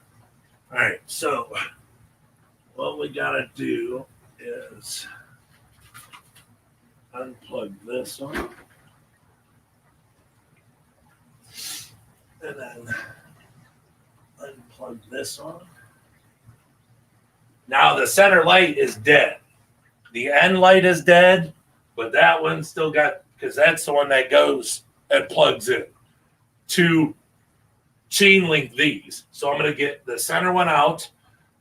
A: All right, so what we got to do is unplug this one. And then unplug this one. Now the center light is dead. The end light is dead, but that one still got, because that's the one that goes and plugs in to chain link these. So I'm going to get the center one out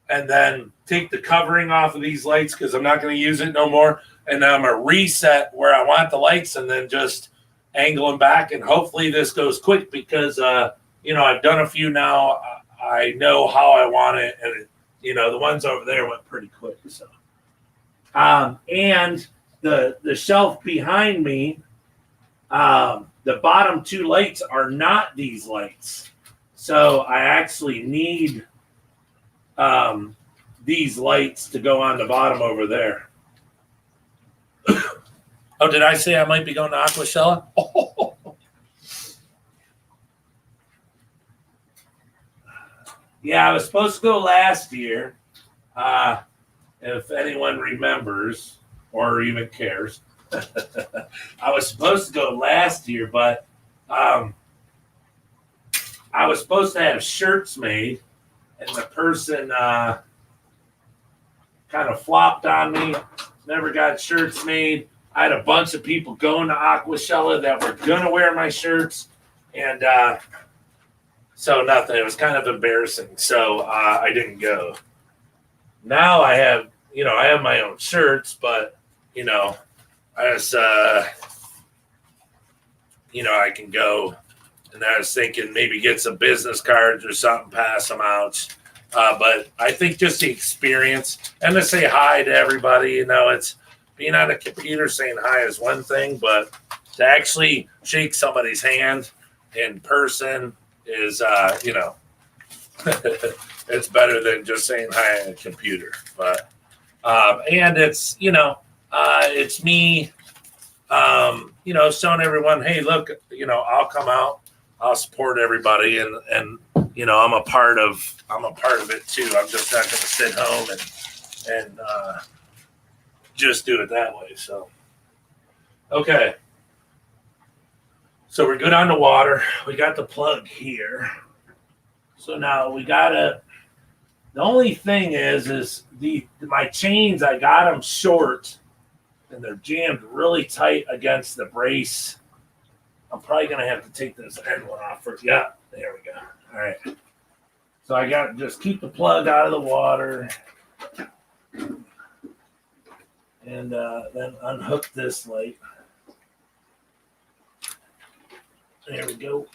A: and then take the covering off of these lights because I'm not going to use it no more. And then I'm going to reset where I want the lights and then just angle them back. And hopefully this goes quick because, I've done a few now. I know how I want it. And, the ones over there went pretty quick. So, and the shelf behind me, the bottom 2 lights are not these lights. So I actually need these lights to go on the bottom over there. Oh, did I say I might be going to Aquashella? Oh. Yeah, I was supposed to go last year. If anyone remembers or even cares, I was supposed to go last year, but I was supposed to have shirts made, and the person kind of flopped on me. Never got shirts made. I had a bunch of people going to Aquashella that were gonna wear my shirts, and so nothing. It was kind of embarrassing. So I didn't go. Now I have my own shirts, but I just I can go. And I was thinking maybe get some business cards or something, pass them out. But I think just the experience and to say hi to everybody, it's being on a computer saying hi is one thing, but to actually shake somebody's hand in person is, it's better than just saying hi on a computer. But, and it's, it's me, showing everyone, hey, look, I'll come out, I'll support everybody, and I'm a part of it too. I'm just not going to sit home and just do it that way. So, okay. So we're good on the water. We got the plug here. So now we gotta. The only thing is my chains. I got them short, and they're jammed really tight against the brace. I'm probably gonna have to take this end one off first. Yeah, there we go. All right. So I got just keep the plug out of the water, and then unhook this light. There we go.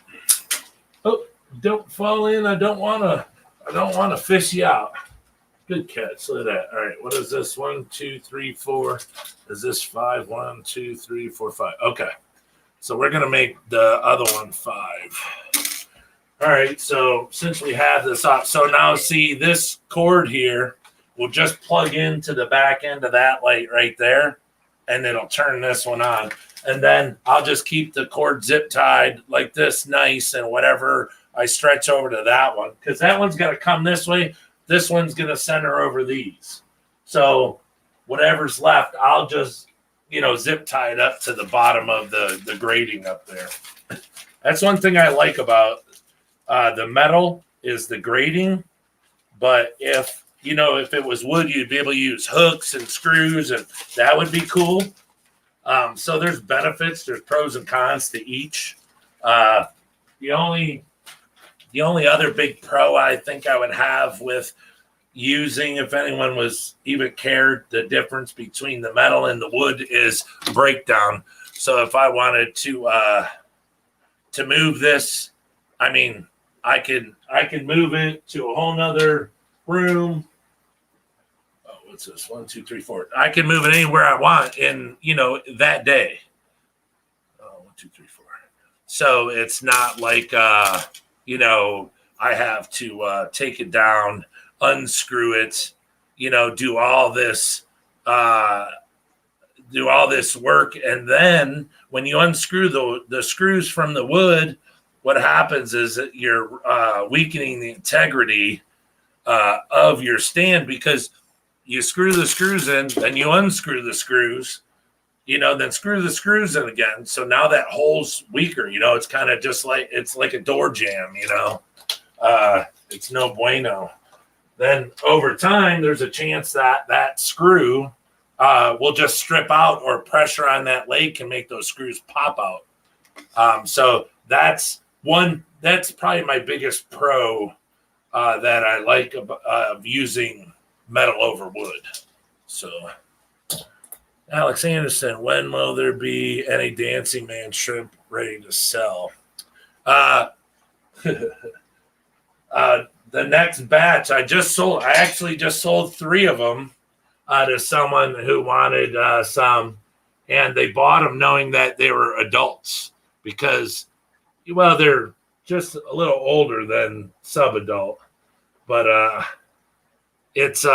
A: Oh, don't fall in. I don't want to fish you out. Good catch. Look at that. All right. What is this? 1, 2, 3, 4. Is this 5? 1, 2, 3, 4, 5. Okay. So we're going to make the other one 5. All right. So since we have this off, so now see this cord here will just plug into the back end of that light right there, and it'll turn this one on. And then I'll just keep the cord zip tied like this, nice, and whatever I stretch over to that one, because that one's going to come this way. This one's going to center over these. So whatever's left, I'll just, zip tie it up to the bottom of the grating up there. That's one thing I like about the metal is the grating. But if it was wood, you'd be able to use hooks and screws, and that would be cool. So there's benefits, there's pros and cons to each. The only other big pro I think I would have with using, if anyone was even cared, the difference between the metal and the wood is breakdown. So if I wanted to move this, I can move it to a whole nother room. What's this? 1, 2, 3, 4. I can move it anywhere I want in, that day. 1, 2, 3, 4. So it's not like, I have to take it down, unscrew it, do all this work. And then when you unscrew the screws from the wood, what happens is that you're weakening the integrity of your stand, because you screw the screws in, then you unscrew the screws, then screw the screws in again. So now that hole's weaker, it's kind of just like, it's like a door jam, it's no bueno. Then over time, there's a chance that screw will just strip out, or pressure on that leg can make those screws pop out. So that's probably my biggest pro that I like of using metal over wood. So Alex Anderson, when will there be any Dancing Man shrimp ready to sell? The next batch I actually just sold 3 of them to someone who wanted some, and they bought them knowing that they were adults, because they're just a little older than sub-adult, but it's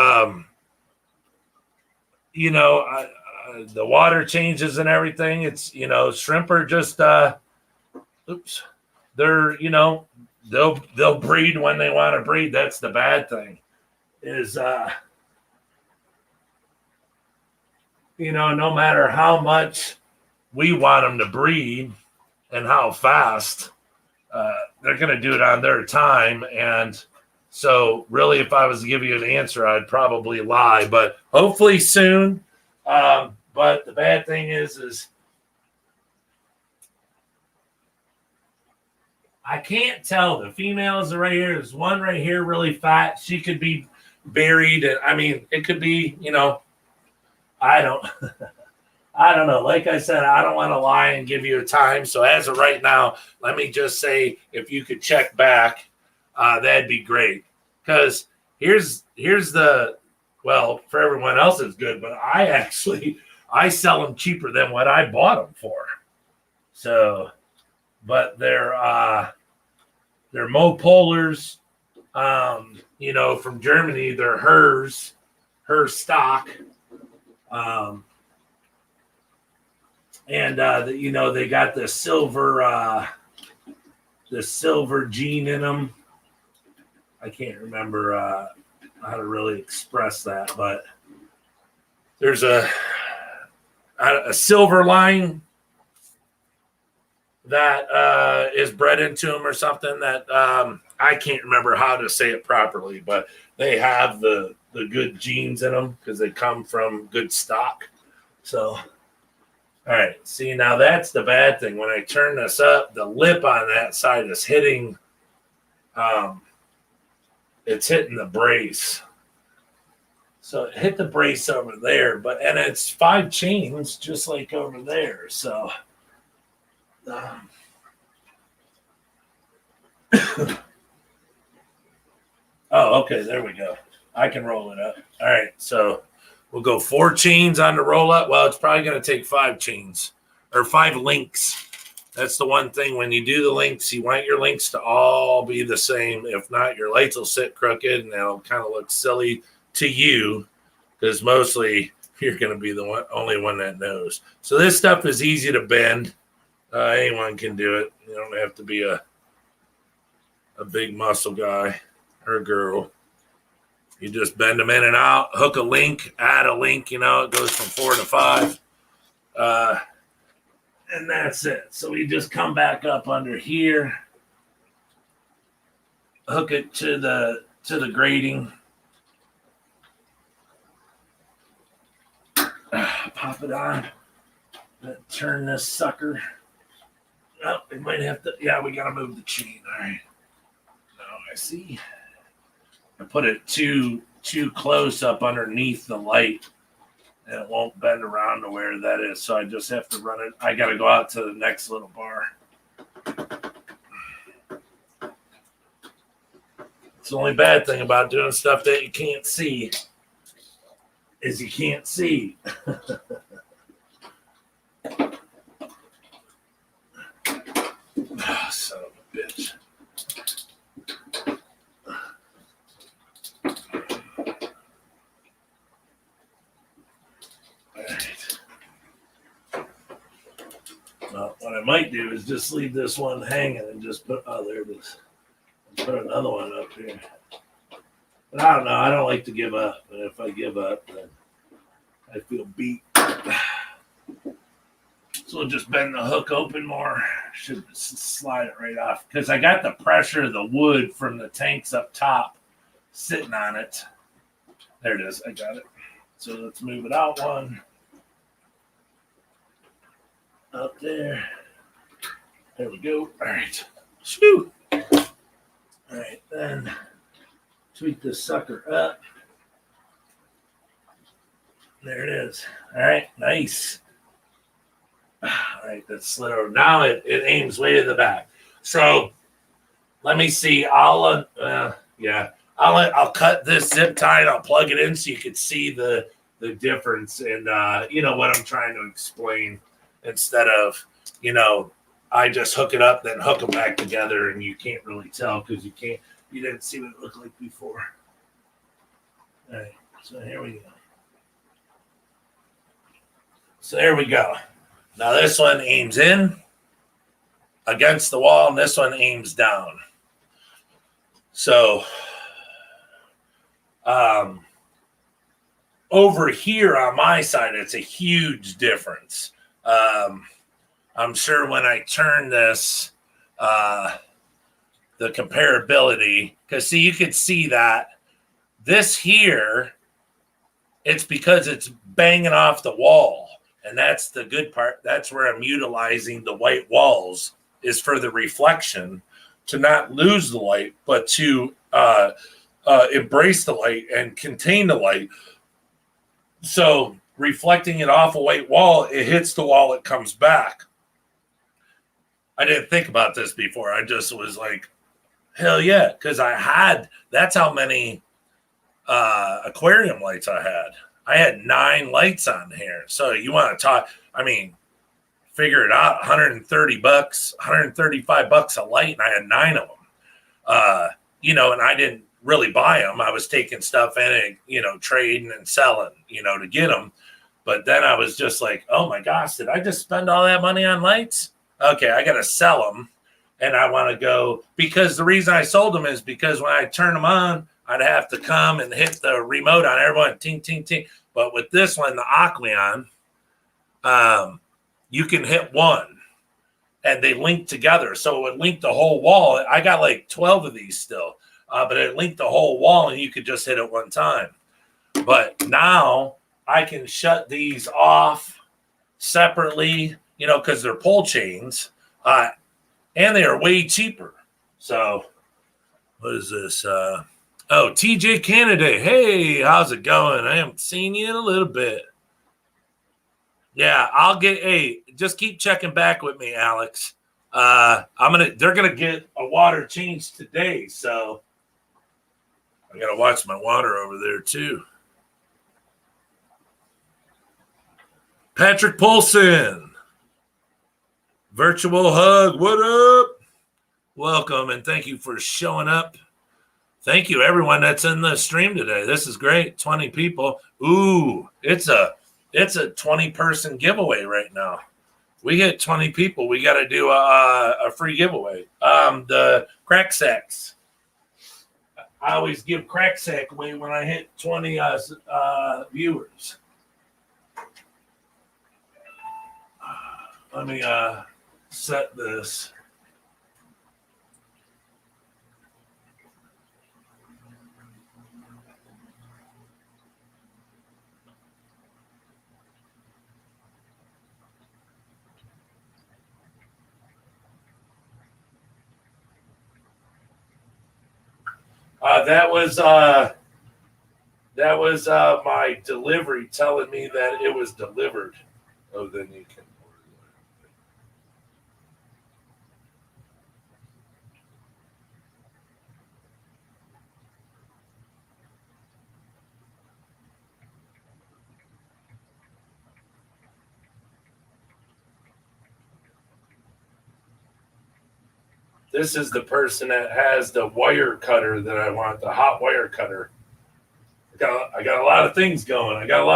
A: the water changes and everything. It's shrimp are just oops, they're they'll breed when they want to breed. That's the bad thing is no matter how much we want them to breed and how fast, they're going to do it on their time. And so really, if I was to give you an answer, I'd probably lie, but hopefully soon. But the bad thing is I can't tell. The females are right here. There's one right here really fat. She could be buried. And I mean, it could be, I don't I don't know. Like I said, I don't want to lie and give you a time. So as of right now, let me just say if you could check back, that'd be great. Because here's the for everyone else it's good, but I sell them cheaper than what I bought them for. So, but they're Mopolars, from Germany. They're her stock. And they got the silver gene in them. I can't remember how to really express that, but there's a silver line that is bred into them or something that I can't remember how to say it properly, but they have the good genes in them because they come from good stock. So, all right. See, now that's the bad thing. When I turn this up, the lip on that side is hitting, it's hitting the brace. So it hit the brace over there, and it's 5 chains just like over there. So, oh, okay, there we go. I can roll it up. All right, so we'll go 4 chains on the roll up. Well, it's probably going to take 5 chains or 5 links. That's the one thing when you do the links, you want your links to all be the same. If not, your lights will sit crooked and they'll kind of look silly to you because mostly you're going to be the only one that knows. So this stuff is easy to bend. Anyone can do it. You don't have to be a big muscle guy or girl. You just bend them in and out, hook a link, add a link, it goes from 4 to 5. And that's it. So we just come back up under here, hook it to the grating, pop it on, turn this sucker. Oh, we might have to, we got to move the chain. All right. Now I see. I put it too close up underneath the light, and it won't bend around to where that is. So I just have to run it. I got to go out to the next little bar. It's the only bad thing about doing stuff that you can't see is you can't see. Oh, son of a bitch. Well, what I might do is just leave this one hanging and just there it is. Put another one up here. But I don't know. I don't like to give up. But if I give up, then I feel beat. So we'll just bend the hook open more. Should slide it right off. Because I got the pressure of the wood from the tanks up top sitting on it. There it is. I got it. So let's move it out one. Up there. There we go. All right. Shoo. All right. Then tweak this sucker up. There it is. All right. Nice. All right. That's slid over. Now it aims way to the back. So let me see. I'll cut this zip tie and I'll plug it in so you can see the difference and what I'm trying to explain. Instead of, I just hook it up, then hook them back together, and you can't really tell because you didn't see what it looked like before. All right, so here we go. So there we go. Now this one aims in against the wall, and this one aims down. So over here on my side, it's a huge difference. I'm sure when I turn this, the comparability, because see, you could see that this here, it's because it's banging off the wall. And that's the good part. That's where I'm utilizing the white walls, is for the reflection, to not lose the light, but to embrace the light and contain the light. So reflecting it off a white wall, it hits the wall, it comes back. I didn't think about this before. I just was like, hell yeah, because that's how many aquarium lights I had. I had 9 lights on here. So you want to talk, figure it out, $130, $135 a light, and I had 9 of them. And I didn't really buy them. I was taking stuff in and, trading and selling, to get them. But then I was just like, oh my gosh, did I just spend all that money on lights? Okay, I got to sell them. And I want to go, because the reason I sold them is because when I turn them on, I'd have to come and hit the remote on everyone, ting, ting, ting. But with this one, the Aqueon, you can hit one and they link together. So it would link the whole wall. I got like 12 of these still, but it linked the whole wall and you could just hit it one time. But now I can shut these off separately, because they're pull chains, and they are way cheaper. So what is this? TJ Canada. Hey, how's it going? I haven't seen you in a little bit. Yeah, just keep checking back with me, Alex. They're gonna get a water change today, so I gotta watch my water over there too. Patrick Polson, virtual hug. What up? Welcome and thank you for showing up. Thank you, everyone that's in the stream today. This is great. 20 people. Ooh, it's a 20-person giveaway right now. We hit 20 people. We got to do a free giveaway. The crack sacks. I always give crack sack away when I hit 20 viewers. Let me set this. That was my delivery telling me that it was delivered. Oh, then you can This is the person that has the wire cutter that I want, the hot wire cutter. I got a lot of things going. I don't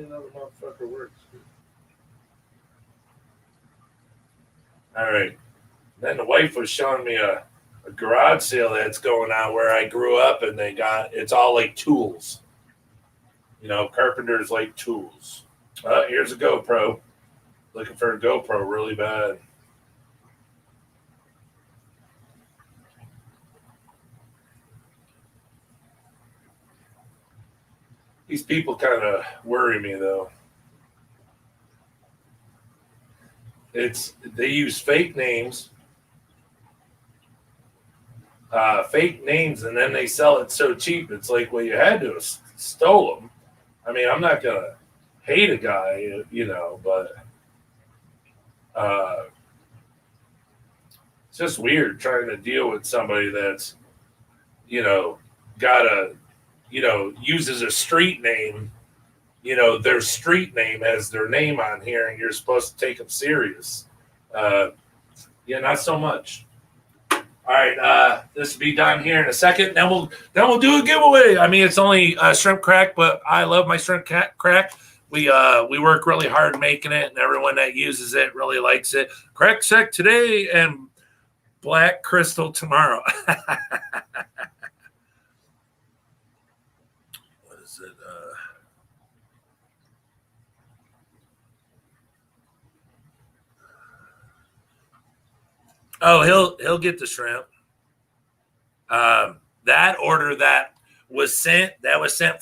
A: know the motherfucker works. All right. Then the wife was showing me a garage sale that's going on where I grew up, and it's all like tools. Carpenters like tools. Here's a GoPro. Looking for a GoPro really bad. These people kind of worry me though. They use fake names. And then they sell it so cheap. It's like, well, you had to have stole them. I'm not gonna hate a guy, but it's just weird trying to deal with somebody that's, uses a street name their street name as their name on here, and you're supposed to take them serious. Yeah, not so much. All right, this will be done here in a second. Then we'll do a giveaway. I mean, it's only shrimp crack, but I love my shrimp crack. We work really hard making it, and everyone that uses it really likes it. Crack Sec today and Black Crystal tomorrow. What is it? Oh, he'll get the shrimp. That order that was sent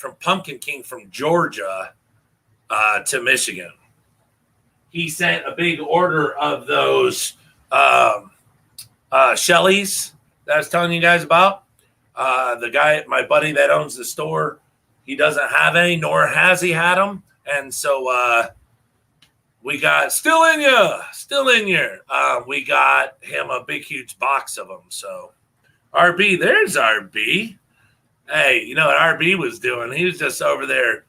A: from Pumpkin King from Georgia to Michigan. He sent a big order of those Shelley's that I was telling you guys about. The guy, my buddy that owns the store, he doesn't have any, nor has he had them, and so we got still in you. We got him a big, huge box of them. So RB, there's RB. Hey, you know what RB was doing? He was just over there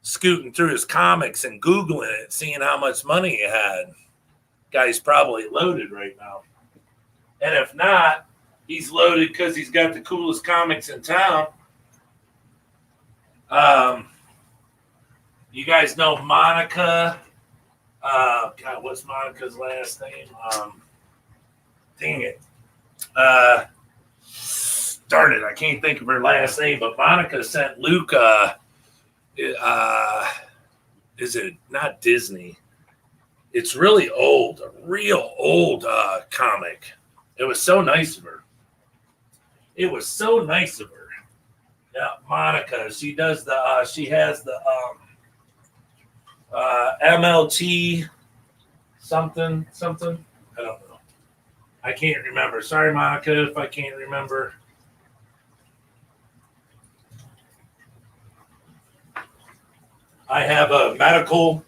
A: scooting through his comics and Googling it, seeing how much money he had. Guy's probably loaded right now. And if not, he's loaded because he's got the coolest comics in town. You guys know Monica. God, what's Monica's last name? Dang it. I can't think of her last name, but Monica sent Luke, is it not Disney? It's really old, a real old comic. It was so nice of her. Yeah, Monica, she does she has the MLT something. I don't know. I can't remember. Sorry, Monica, if I can't remember. I have a medical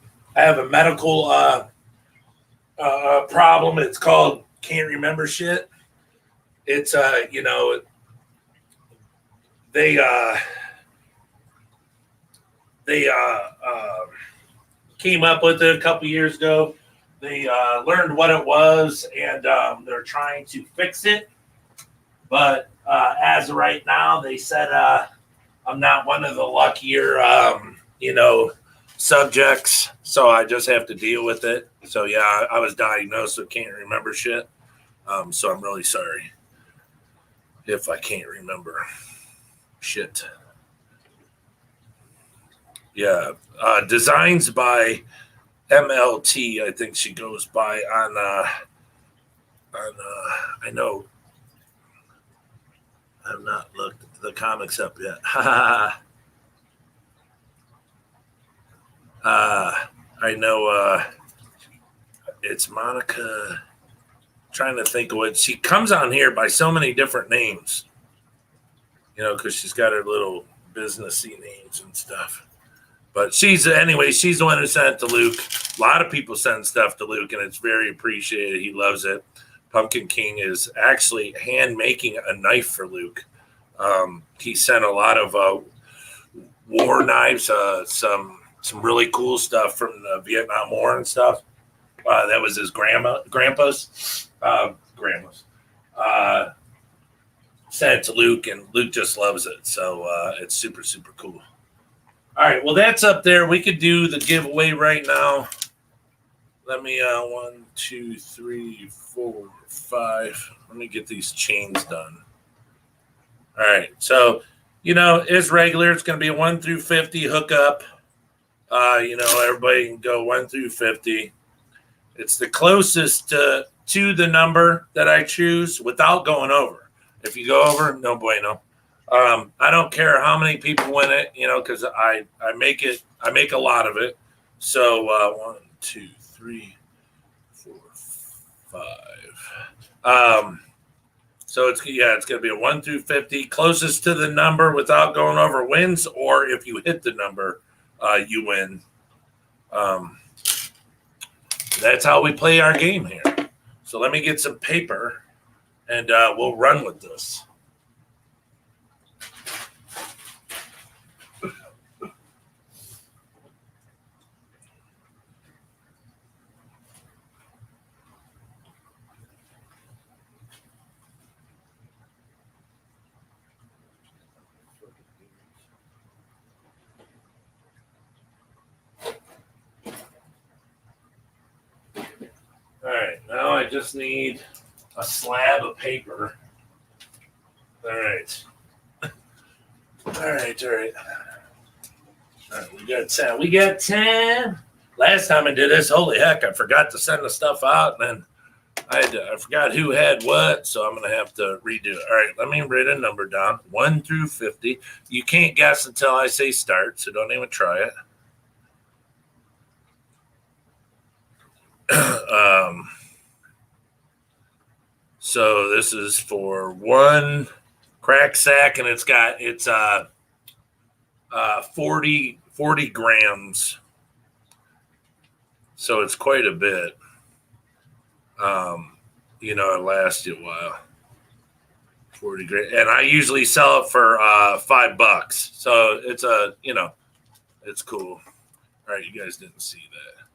A: problem. It's called can't remember shit. It's they came up with it a couple years ago. They learned what it was, and they're trying to fix it. But as of right now, they said I'm not one of the luckier subjects, so I just have to deal with it. So yeah, I was diagnosed with can't remember shit. So I'm really sorry if I can't remember shit. Yeah, designs by MLT. I think she goes by on. I know. I've not looked the comics up yet. I know it's Monica. Trying to think of what she comes on here by so many different names, because she's got her little businessy names and stuff. But she's the one who sent it to Luke. A lot of people send stuff to Luke, and it's very appreciated. He loves it. Pumpkin King is actually hand making a knife for Luke. He sent a lot of war knives, some really cool stuff from the Vietnam War and stuff. That was his grandpa's. Sent it to Luke, and Luke just loves it. So it's super, super cool. All right, well, that's up there. We could do the giveaway right now. Let me 1, 2, 3, 4, 5. Let me get these chains done. All right, so it's regular. It's going to be a 1 through 50 hookup. Everybody can go 1 through 50. It's the closest to the number that I choose without going over. If you go over, no bueno. I don't care how many people win it, because I make a lot of it. So 1, 2, 3, 4, 5. So it's going to be a 1 through 50. Closest to the number without going over wins, or if you hit the number, you win. That's how we play our game here. So let me get some paper, and we'll run with this. just need a slab of paper. All right. All right. All right. All right, we got 10. We got 10. Last time I did this, holy heck, I forgot to send the stuff out, and then I forgot who had what, so I'm going to have to redo it. All right, let me write a number down, 1 through 50. You can't guess until I say start, so don't even try it. So this is for one crack sack, and it's 40 grams. So it's quite a bit. It lasts you a while. 40 grams. And I usually sell it for $5. So it's it's cool. All right, you guys didn't see that.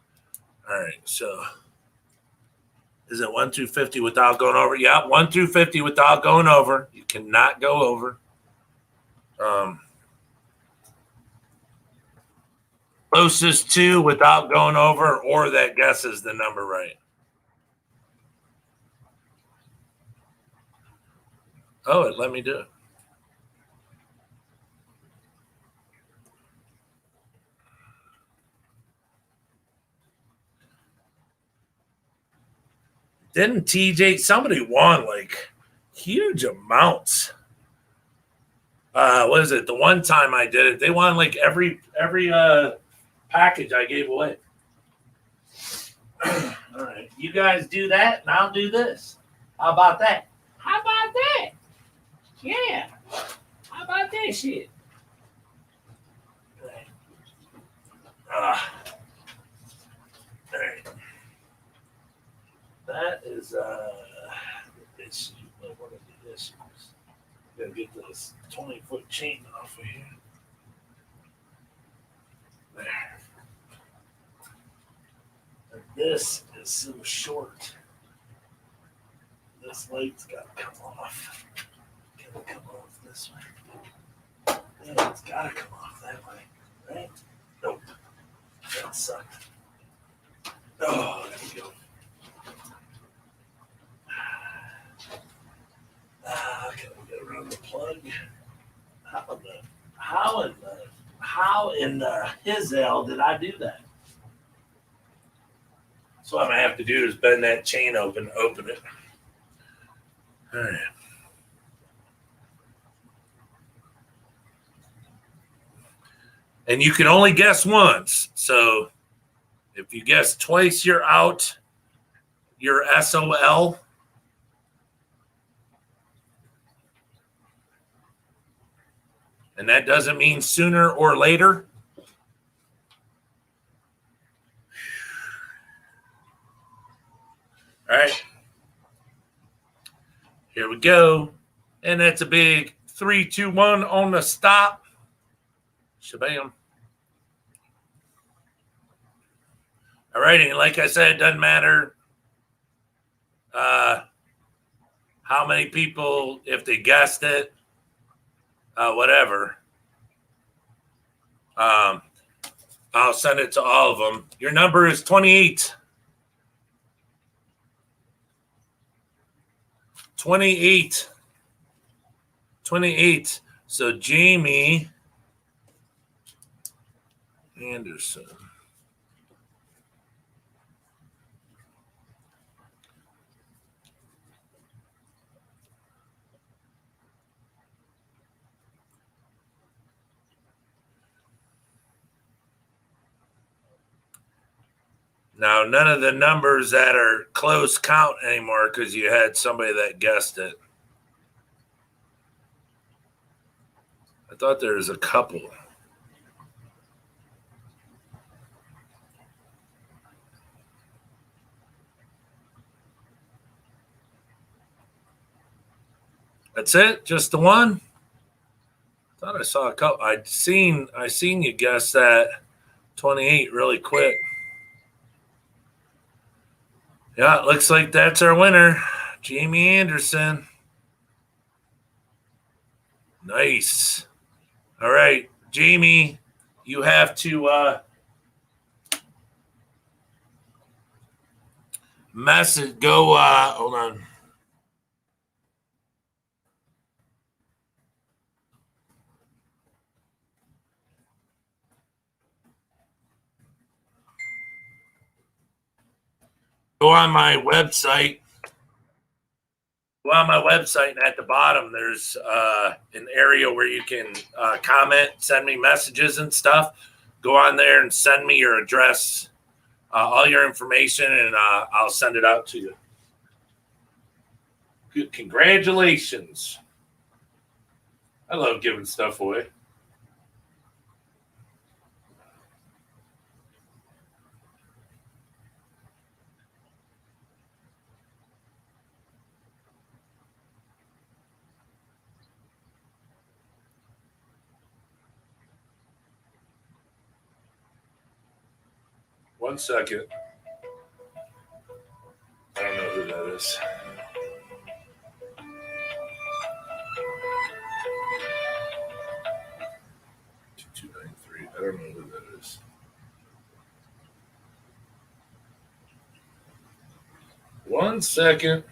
A: All right, so is it 1 through 50 without going over? Yeah, 1 through 50 without going over. You cannot go over. Closest to without going over, or that guesses the number right. Oh, it let me do it. Didn't TJ, somebody won like huge amounts. What is it? The one time I did it, they won like every package I gave away. All right. You guys do that, and I'll do this. How about that? How about that? Yeah. How about that shit? All right. That is this. I want to do this. Gotta get this 20-foot chain off of here. There. And this is so short. This light's got to come off. Gotta come off this way. Yeah, it's got to come off that way, right? Nope. That sucked. Oh, there we go. Okay, we got to run the plug. How in the hell did I do that? So what I'm gonna have to do is bend that chain open it. All right. And you can only guess once. So if you guess twice, you're out. You're SOL. And that doesn't mean sooner or later. All right. Here we go. And that's a big 3, 2, 1 on the stop. Shabam. All righty. Like I said, it doesn't matter how many people, if they guessed it, whatever. I'll send it to all of them. Your number is 28. 28. 28. So Jamie Anderson. Now, none of the numbers that are close count anymore because you had somebody that guessed it. I thought there was a couple. That's it? Just the one? I thought I saw a couple. I seen you guess that 28 really quick. Yeah, it looks like that's our winner, Jamie Anderson. Nice. All right, Jamie, you have to Message. Go. Hold on. Go on my website. Go on my website, and at the bottom, there's an area where you can comment, send me messages and stuff. Go on there and send me your address, all your information, and I'll send it out to you. Good. Congratulations. I love giving stuff away. One second. I don't know who that is. I don't know who that is. One second.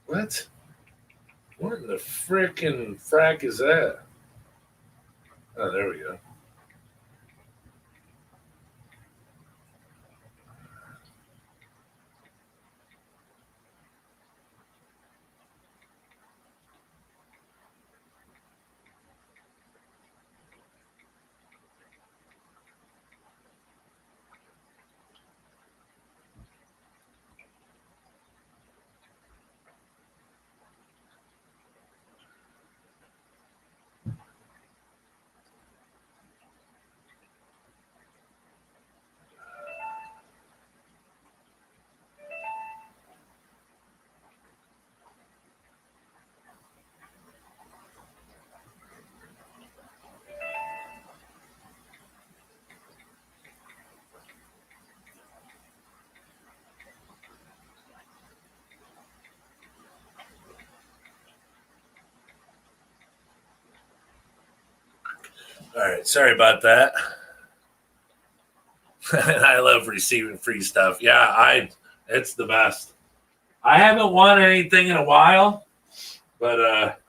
A: What? What in the frickin' frack is that? Oh, there we go. All right, sorry about that. I love receiving free stuff. Yeah, it's the best. I haven't won anything in a while, but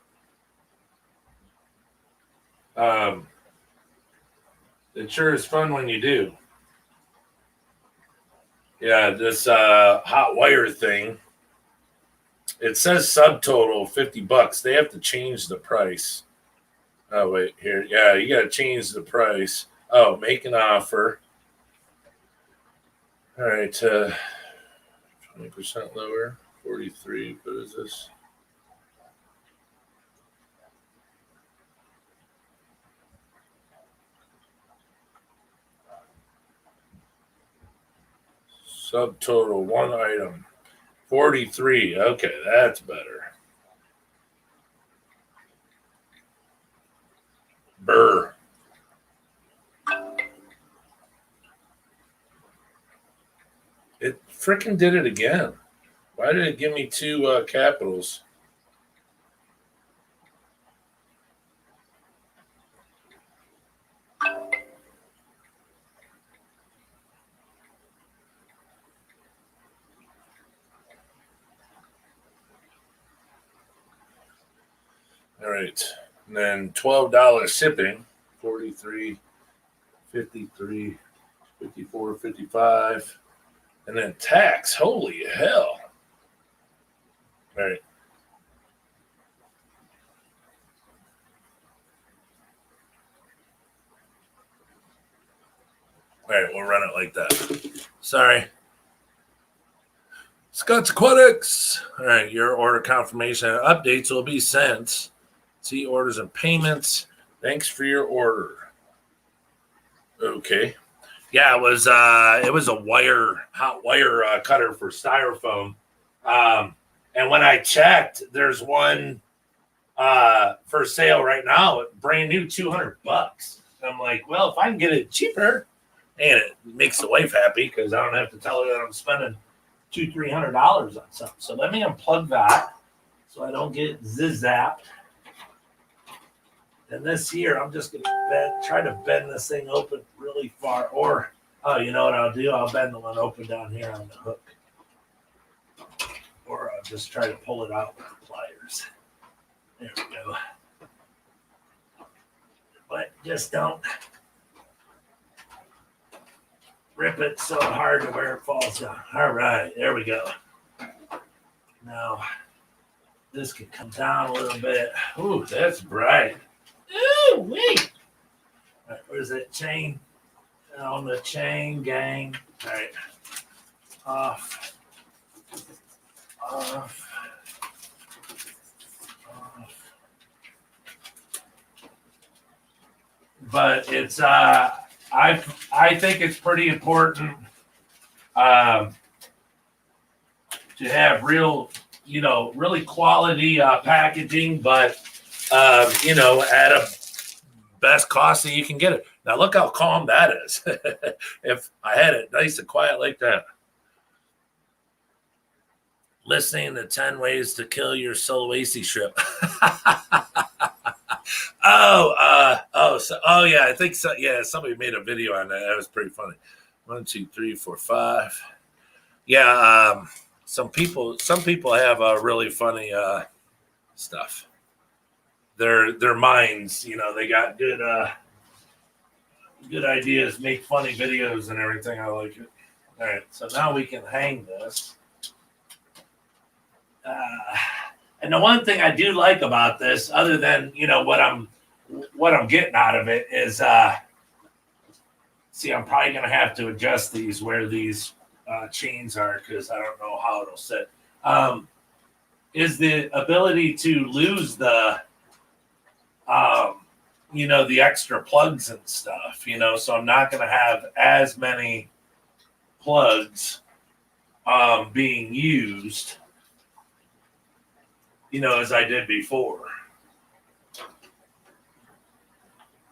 A: it sure is fun when you do. Yeah, this hot wire thing. It says subtotal $50. They have to change the price. Oh wait, here. Yeah, you got to change the price. Oh, make an offer. All right, 20% lower, 43. What is this? Subtotal one item, 43. Okay, that's better. Burr. It freaking did it again. Why did it give me two capitals? All right. And then $12 shipping, 43, 53, 54, 55. And then tax. Holy hell. All right. All right, we'll run it like that. Sorry. Scott's Aquatics. All right, your order confirmation and updates will be sent. See orders and payments. Thanks for your order. Okay. Yeah, it was a hot wire cutter for styrofoam. And when I checked, there's one for sale right now, brand new, $200. I'm like, well, if I can get it cheaper, and it makes the wife happy because I don't have to tell her that I'm spending $200-$300 on something. So let me unplug that so I don't get zapped. And this here, I'm just going to try to bend this thing open really far. Or, oh, you know what I'll do? I'll bend the one open down here on the hook. Or I'll just try to pull it out with the pliers. There we go. But just don't rip it so hard to where it falls down. All right, there we go. Now, this could come down a little bit. Ooh, that's bright. Ooh, wait. All right, where's that chain? On the chain, gang. All right. Off. Off. Off. But it's I think it's pretty important to have real, really quality packaging, but at a best cost that you can get it. Now look how calm that is. If I had it nice and quiet like that. Listening to 10 ways to kill your Sulawesi shrimp. Yeah, I think so. Yeah, somebody made a video on that. That was pretty funny. 1, 2, 3, 4, 5. Yeah, some people have really funny stuff. Their minds, they got good ideas, make funny videos and everything. I like it. All right, so now we can hang this. And the one thing I do like about this, other than what I'm getting out of it, is see, I'm probably gonna have to adjust these where these chains are because I don't know how it'll sit. Is the ability to lose the the extra plugs and stuff, so I'm not gonna have as many plugs being used, as I did before.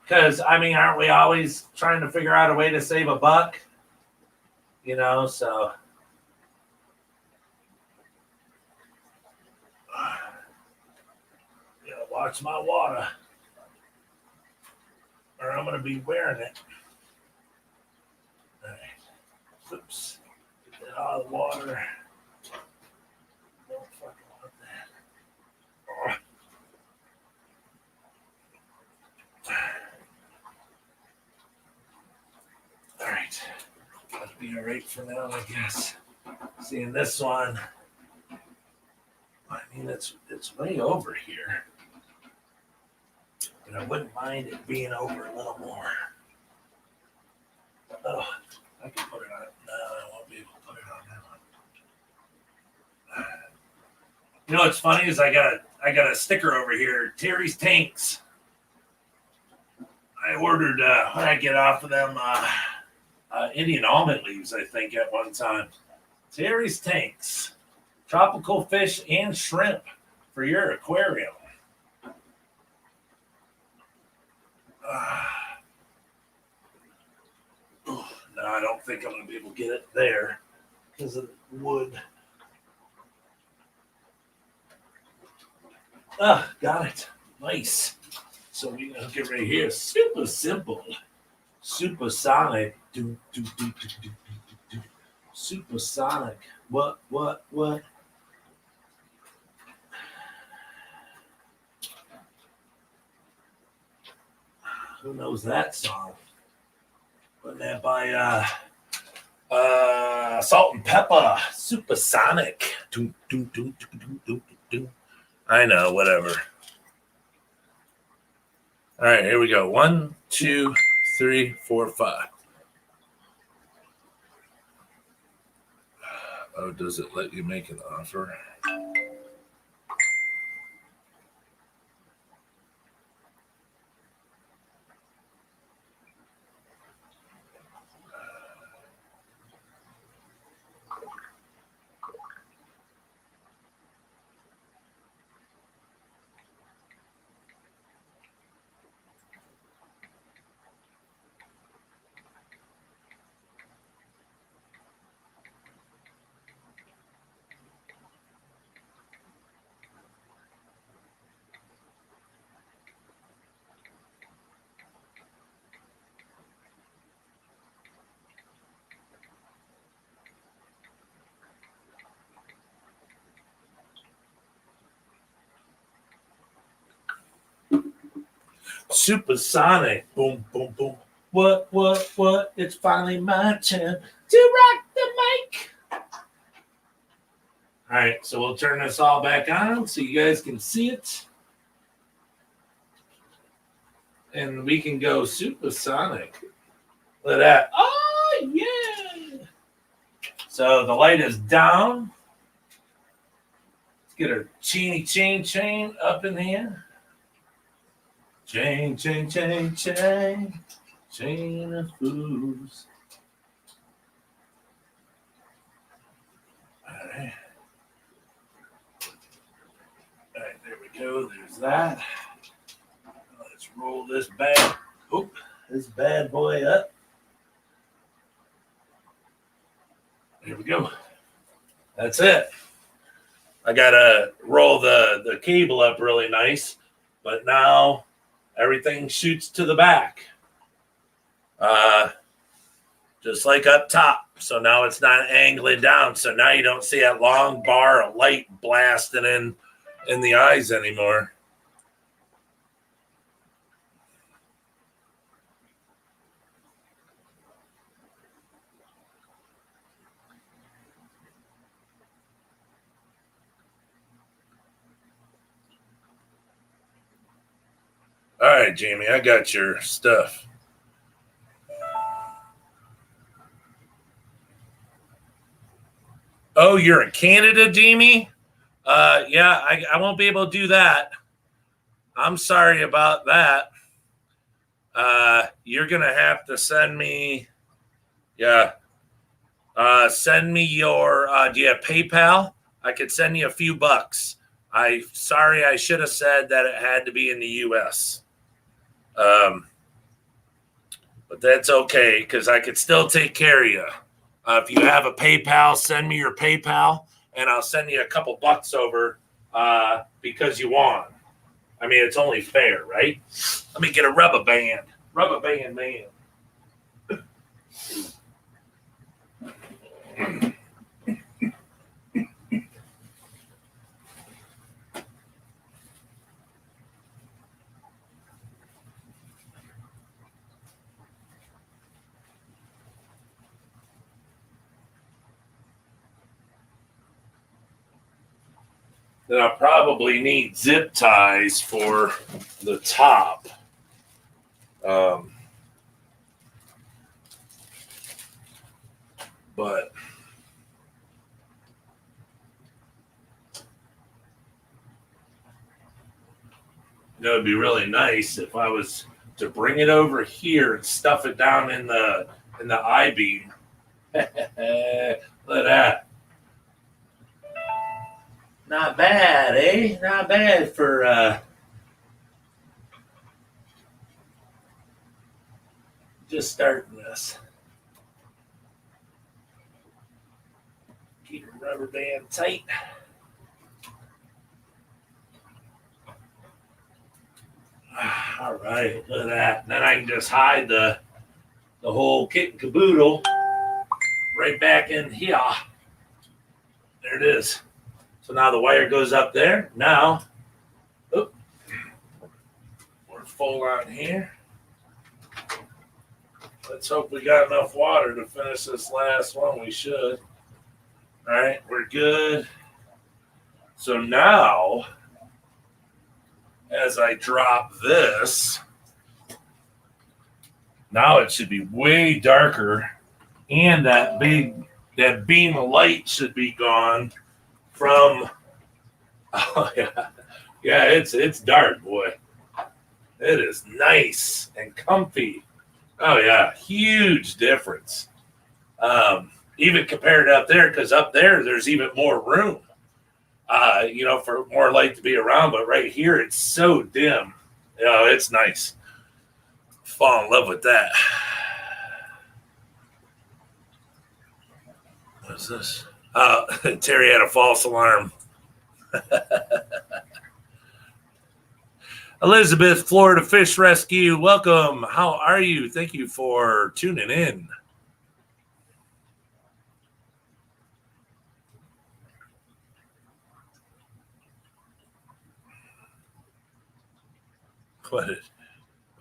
A: Because, aren't we always trying to figure out a way to save a buck? So. Watch my water. Or I'm going to be wearing it. All right. Oops. Get that out of the water. Don't fucking want that. All right. That'll be all right for now, I guess. Seeing this one, it's way over here. But I wouldn't mind it being over a little more. Oh, I can put it on. No, I won't be able to put it on that one. What's funny is I got a sticker over here, Terry's Tanks. I ordered when I get off of them Indian almond leaves, I think, at one time. Terry's Tanks, tropical fish and shrimp for your aquarium. No, I don't think I'm going to be able to get it there because of the wood. Got it. Nice. So we're going to get right here. Super simple. Supersonic. Supersonic. What? Who knows that song? Wasn't that by Salt and Pepper? Supersonic. I know, whatever. All right, here we go. 1, 2, 3, 4, 5. Oh, does it let you make an offer? Supersonic. Boom, boom, boom. What? It's finally my turn to rock the mic. All right, so we'll turn this all back on so you guys can see it. And we can go supersonic. Look at that. Oh, yeah. So the light is down. Let's get our chain up in here. Chain of fools. All right. All right, there we go. There's that. Let's roll this bad boy up. There we go. That's it. I gotta roll the cable up really nice, but now everything shoots to the back. Just like up top. So now it's not angling down. So now you don't see that long bar of light blasting in the eyes anymore. All right, Jamie, I got your stuff. Oh, you're in Canada, Jamie? Yeah, I won't be able to do that. I'm sorry about that. You're going to have to send me, send me your, do you have PayPal? I could send you a few bucks. Sorry, I should have said that it had to be in the U.S. But that's okay because I could still take care of you. If you have a PayPal, send me your PayPal, and I'll send you a couple bucks over because you won. I mean, it's only fair, right? Let me get a rubber band. Rubber band man. Then I'll probably need zip ties for the top. But it would be really nice if I was to bring it over here and stuff it down in the I-beam. Look at that. Not bad, eh? Not bad for just starting this. Keep the rubber band tight. All right, look at that. And then I can just hide the whole kit and caboodle right back in here. There it is. So now the wire goes up there. Now, we're full on here. Let's hope we got enough water to finish this last one. We should. All right, we're good. So now, as I drop this, now it should be way darker, and that beam of light should be gone from. Oh yeah, it's dark, boy. It is nice and comfy. Oh yeah, huge difference. Even compared to up there, because up there's even more room. For more light to be around. But right here, it's so dim. It's nice. Fall in love with that. What's this? Terry had a false alarm. Elizabeth, Florida Fish Rescue, welcome. How are you? Thank you for tuning in.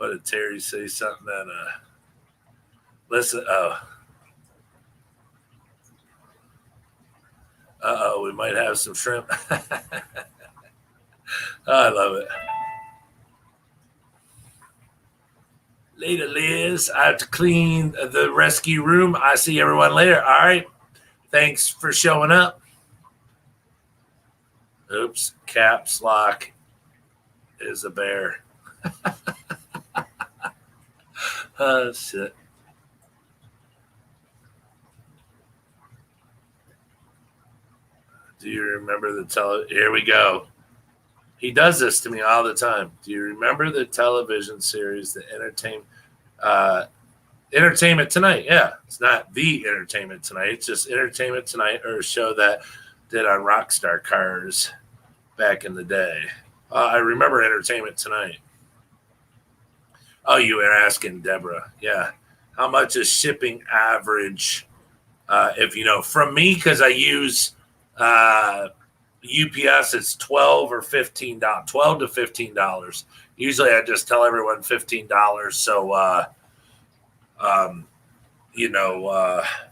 A: What did Terry say? Something that listen. We might have some shrimp. I love it. Later, Liz. I have to clean the rescue room. I see everyone later. All right. Thanks for showing up. Oops. Caps lock is a bear. Oh, shit. Do you remember the Here we go. He does this to me all the time. Do you remember the television series, the Entertainment Tonight? Yeah, it's not the Entertainment Tonight. It's just Entertainment Tonight, or a show that did on Rockstar Cars back in the day. I remember Entertainment Tonight. Oh, you were asking Deborah. Yeah. How much is shipping average? If you know, from me, because I use UPS, it's $12 or $15, $12 to $15. Usually, I just tell everyone $15. So,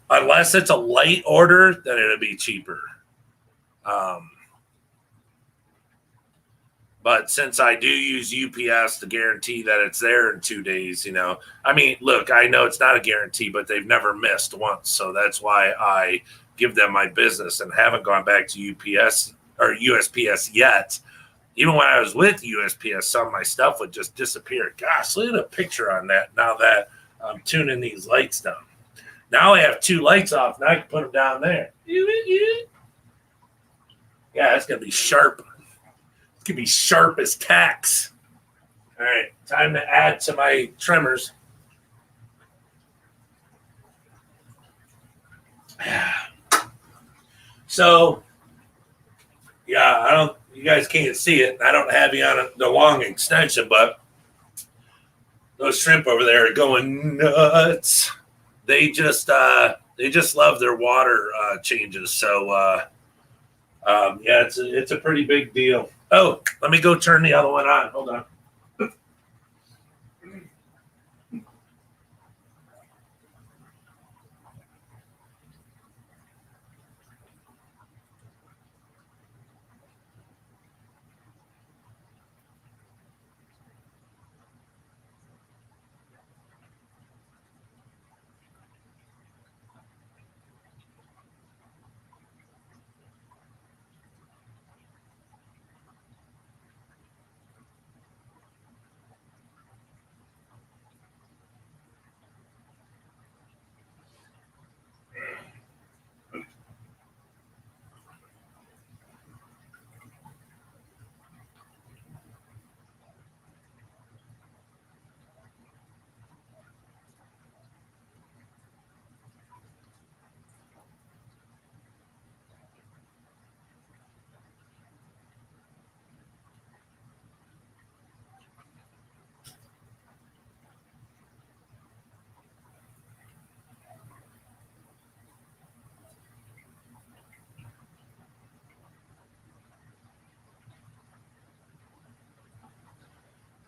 A: unless it's a light order, then it'll be cheaper. But since I do use UPS to guarantee that it's there in 2 days, I mean, look, I know it's not a guarantee, but they've never missed once. So that's why I give them my business and haven't gone back to UPS or USPS yet. Even when I was with USPS, some of my stuff would just disappear. Gosh, look at a picture on that now that I'm tuning these lights down. Now I have 2 lights off. Now I can put them down there. Yeah, it's going to be sharp. It's going to be sharp as tacks. All right, time to add to my trimmers. So, yeah, you guys can't see it. I don't have you on the long extension, but those shrimp over there are going nuts. They just love their water changes. So, yeah, it's a pretty big deal. Oh, let me go turn the other one on. Hold on.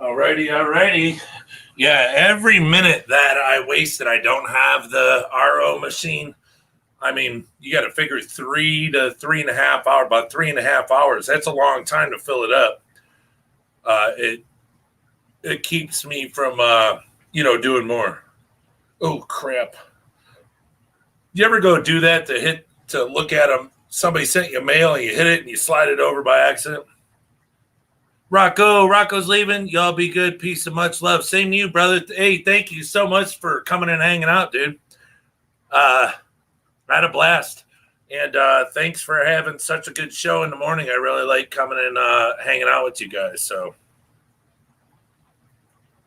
A: Alrighty. Yeah, every minute that I wasted, I don't have the RO machine. I mean, you got to figure 3 to 3.5 hours, about 3.5 hours. That's a long time to fill it up. It keeps me from doing more. Oh crap! You ever go do that to look at them? Somebody sent you mail and you hit it and you slide it over by accident. Rocco's leaving. Y'all be good. Peace and much love. Same to you, brother. Hey, thank you so much for coming and hanging out, dude. I had a blast. And thanks for having such a good show in the morning. I really like coming and hanging out with you guys. So,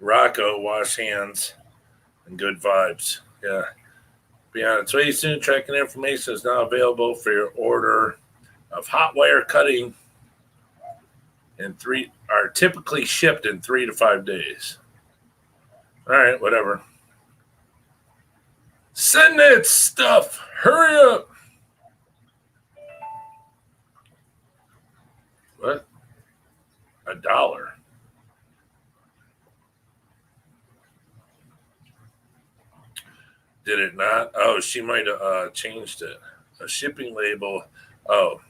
A: Rocco, wash hands and good vibes. Yeah. Be on its way soon. Tracking information is now available for your order of hot wire cutting and are typically shipped in 3 to 5 days. All right, whatever. Send that stuff. Hurry up. What? $1. Did it not? Oh, she might have changed it. A shipping label. Oh.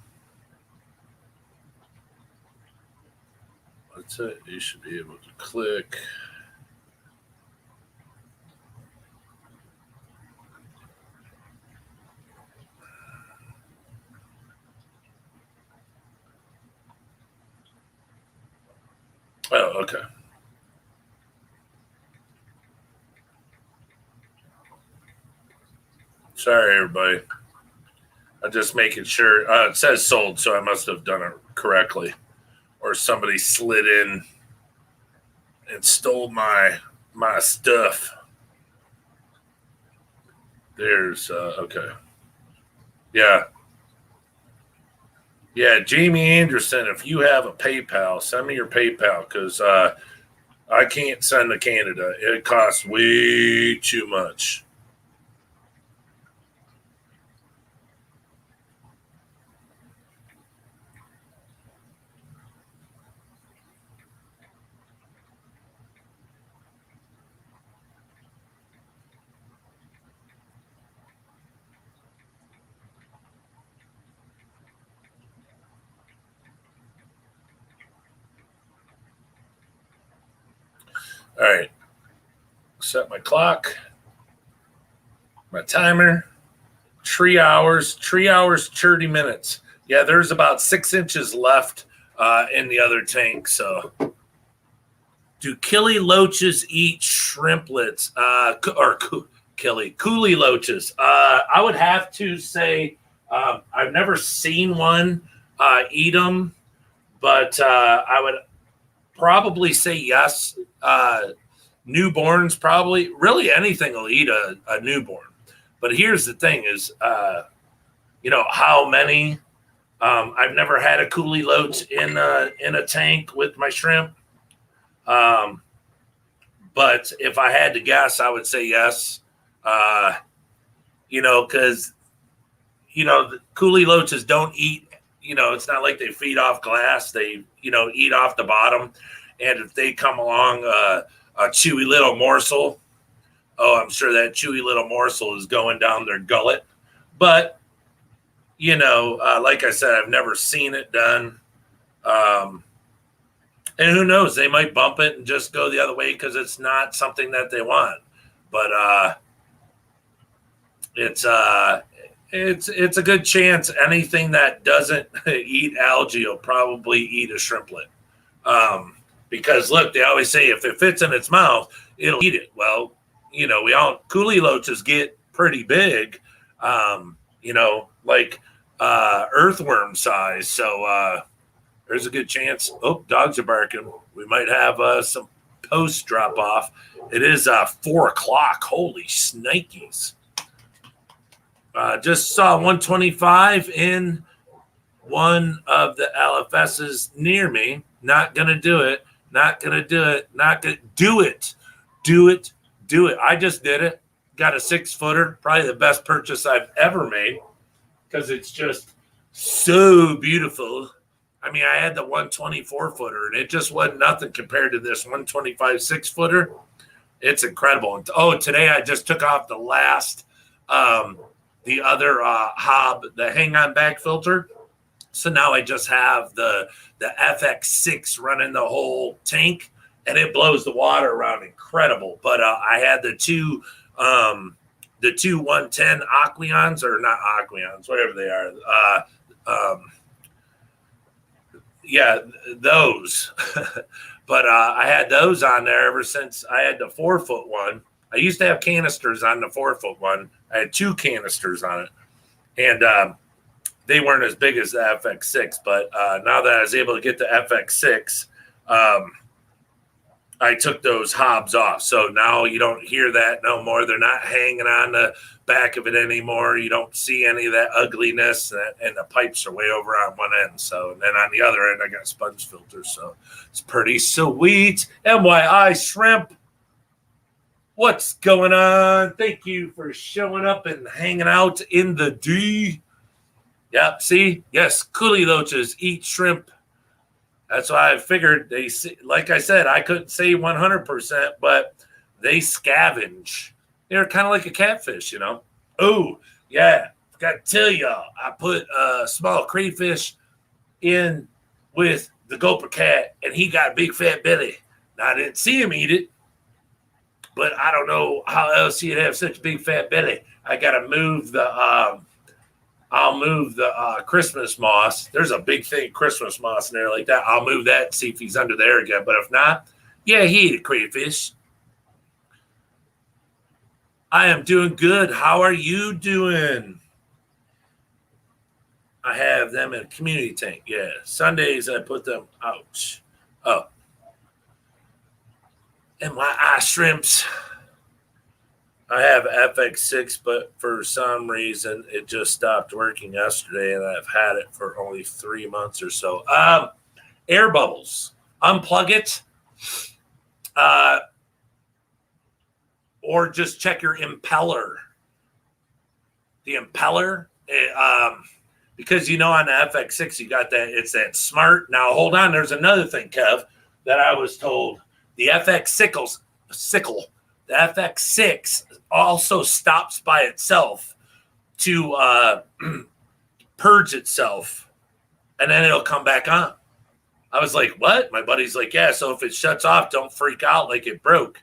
A: That's it. You should be able to click. Oh, okay. Sorry, everybody. I'm just making sure. It says sold, so I must have done it correctly. Or somebody slid in and stole my stuff. There's okay. Yeah. Yeah, Jamie Anderson, if you have a PayPal, send me your PayPal because I can't send to Canada. It costs way too much. All right. Set my clock, my timer. 3 hours, 30 minutes. Yeah, there's about 6 inches left in the other tank. So, do killie loaches eat shrimplets? Coolie loaches? I would have to say I've never seen one eat them, but I would probably say yes. Newborns probably, really anything will eat a newborn. But here's the thing: is how many? I've never had a coolie loach in a tank with my shrimp. But if I had to guess, I would say yes. Because the coolie loaches don't eat. It's not like they feed off glass. They eat off the bottom, and if they come along a chewy little morsel, oh, I'm sure that chewy little morsel is going down their gullet. But like I said, I've never seen it done. And who knows? They might bump it and just go the other way because it's not something that they want. But it's a good chance anything that doesn't eat algae will probably eat a shrimplet. Because look, they always say if it fits in its mouth, it'll eat it. Well, coolie loaches get pretty big, like earthworm size. So there's a good chance. Oh, dogs are barking. We might have some post drop off. It is 4:00. Holy snikes. Just saw 125 in one of the LFSs near me. Not going to do it. Not going to do it. Not going to do it. Do it. Do it. I just did it. Got a 6-footer. Probably the best purchase I've ever made because it's just so beautiful. I mean, I had the 124-footer, and it just wasn't nothing compared to this 125 6-footer. It's incredible. And, today I just took off the last, the other hob, the hang-on bag filter. So now I just have the FX6 running the whole tank, and it blows the water around incredible. But I had the two 110 Aqueons, or not Aqueons, whatever they are. Yeah, those. But I had those on there ever since I had the 4-foot one. I used to have canisters on the 4-foot one. I had 2 canisters on it. And they weren't as big as the FX6. But now that I was able to get the FX6, I took those hobs off. So now you don't hear that no more. They're not hanging on the back of it anymore. You don't see any of that ugliness, and the pipes are way over on one end. So, and then on the other end, I got sponge filters. So it's pretty sweet. MYI Shrimp, what's going on? Thank you for showing up and hanging out in the D. Yep, see? Yes, coolie loaches eat shrimp. That's why I figured like I said, I couldn't say 100%, but they scavenge. They're kind of like a catfish, you know. Oh, yeah. Got to tell y'all, I put a small crayfish in with the gopher cat, and he got a big fat belly. Now, I didn't see him eat it, but I don't know how else he'd have such a big fat belly. I got to move the I'll move the Christmas moss. There's a big thing Christmas moss in there like that. I'll move that and see if he's under there again. But if not, yeah, he ate a crayfish. I am doing good. How are you doing? I have them in a community tank. Yeah. Sundays I put them out. Oh. And my eye shrimps. I have FX6, but for some reason it just stopped working yesterday, and I've had it for only 3 months or so. Air bubbles. Unplug it. Or just check your impeller. The impeller, because you know on the FX6 you got that, it's that smart. Now hold on, there's another thing, Kev, that I was told. The the FX6 also stops by itself to purge itself, and then it'll come back on. I was like, what? My buddy's like, yeah, so if it shuts off, don't freak out like it broke.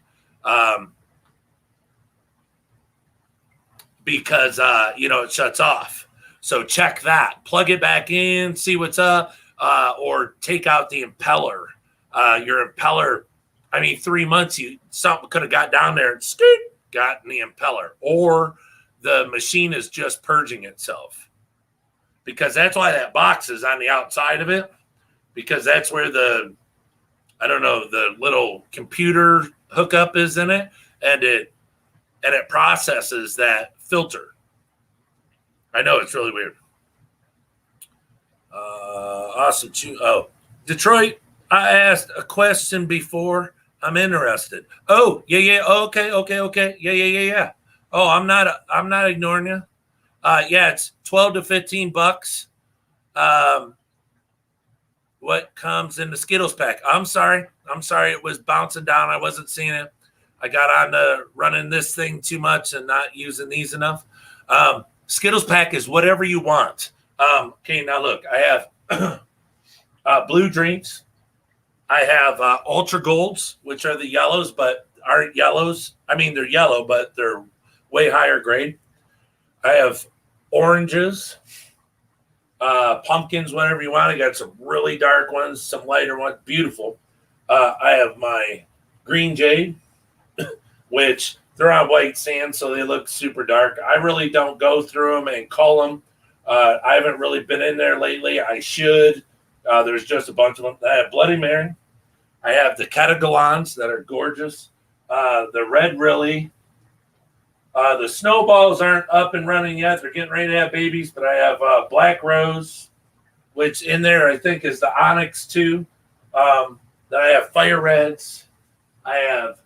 A: Because, it shuts off. So check that. Plug it back in, see what's up, or take out the impeller. Your impeller, 3 months, something could have got down there and got in the impeller. Or the machine is just purging itself. Because that's why that box is on the outside of it. Because that's where the little computer hookup is in it. And it processes that filter. I know, it's really weird. Awesome. Detroit, I asked a question before. I'm interested. Oh, yeah. Okay. Yeah. Oh, I'm not ignoring you. Yeah, it's $12 to $15. What comes in the Skittles pack? I'm sorry. It was bouncing down. I wasn't seeing it. I got on to running this thing too much and not using these enough. Skittles pack is whatever you want. Okay, now look, I have blue drinks. I have Ultra Golds, which are the yellows, but aren't yellows. They're yellow, but they're way higher grade. I have oranges, pumpkins, whatever you want. I got some really dark ones, some lighter ones, beautiful. I have my green jade, which they're on white sand, so they look super dark. I really don't go through them and cull them. I haven't really been in there lately. I should. There's just a bunch of them. I have Bloody Mary. I have the Catagolans that are gorgeous. The Red Really. The Snowballs aren't up and running yet. They're getting ready to have babies, but I have Black Rose, which in there I think is the Onyx too. Then I have Fire Reds. I have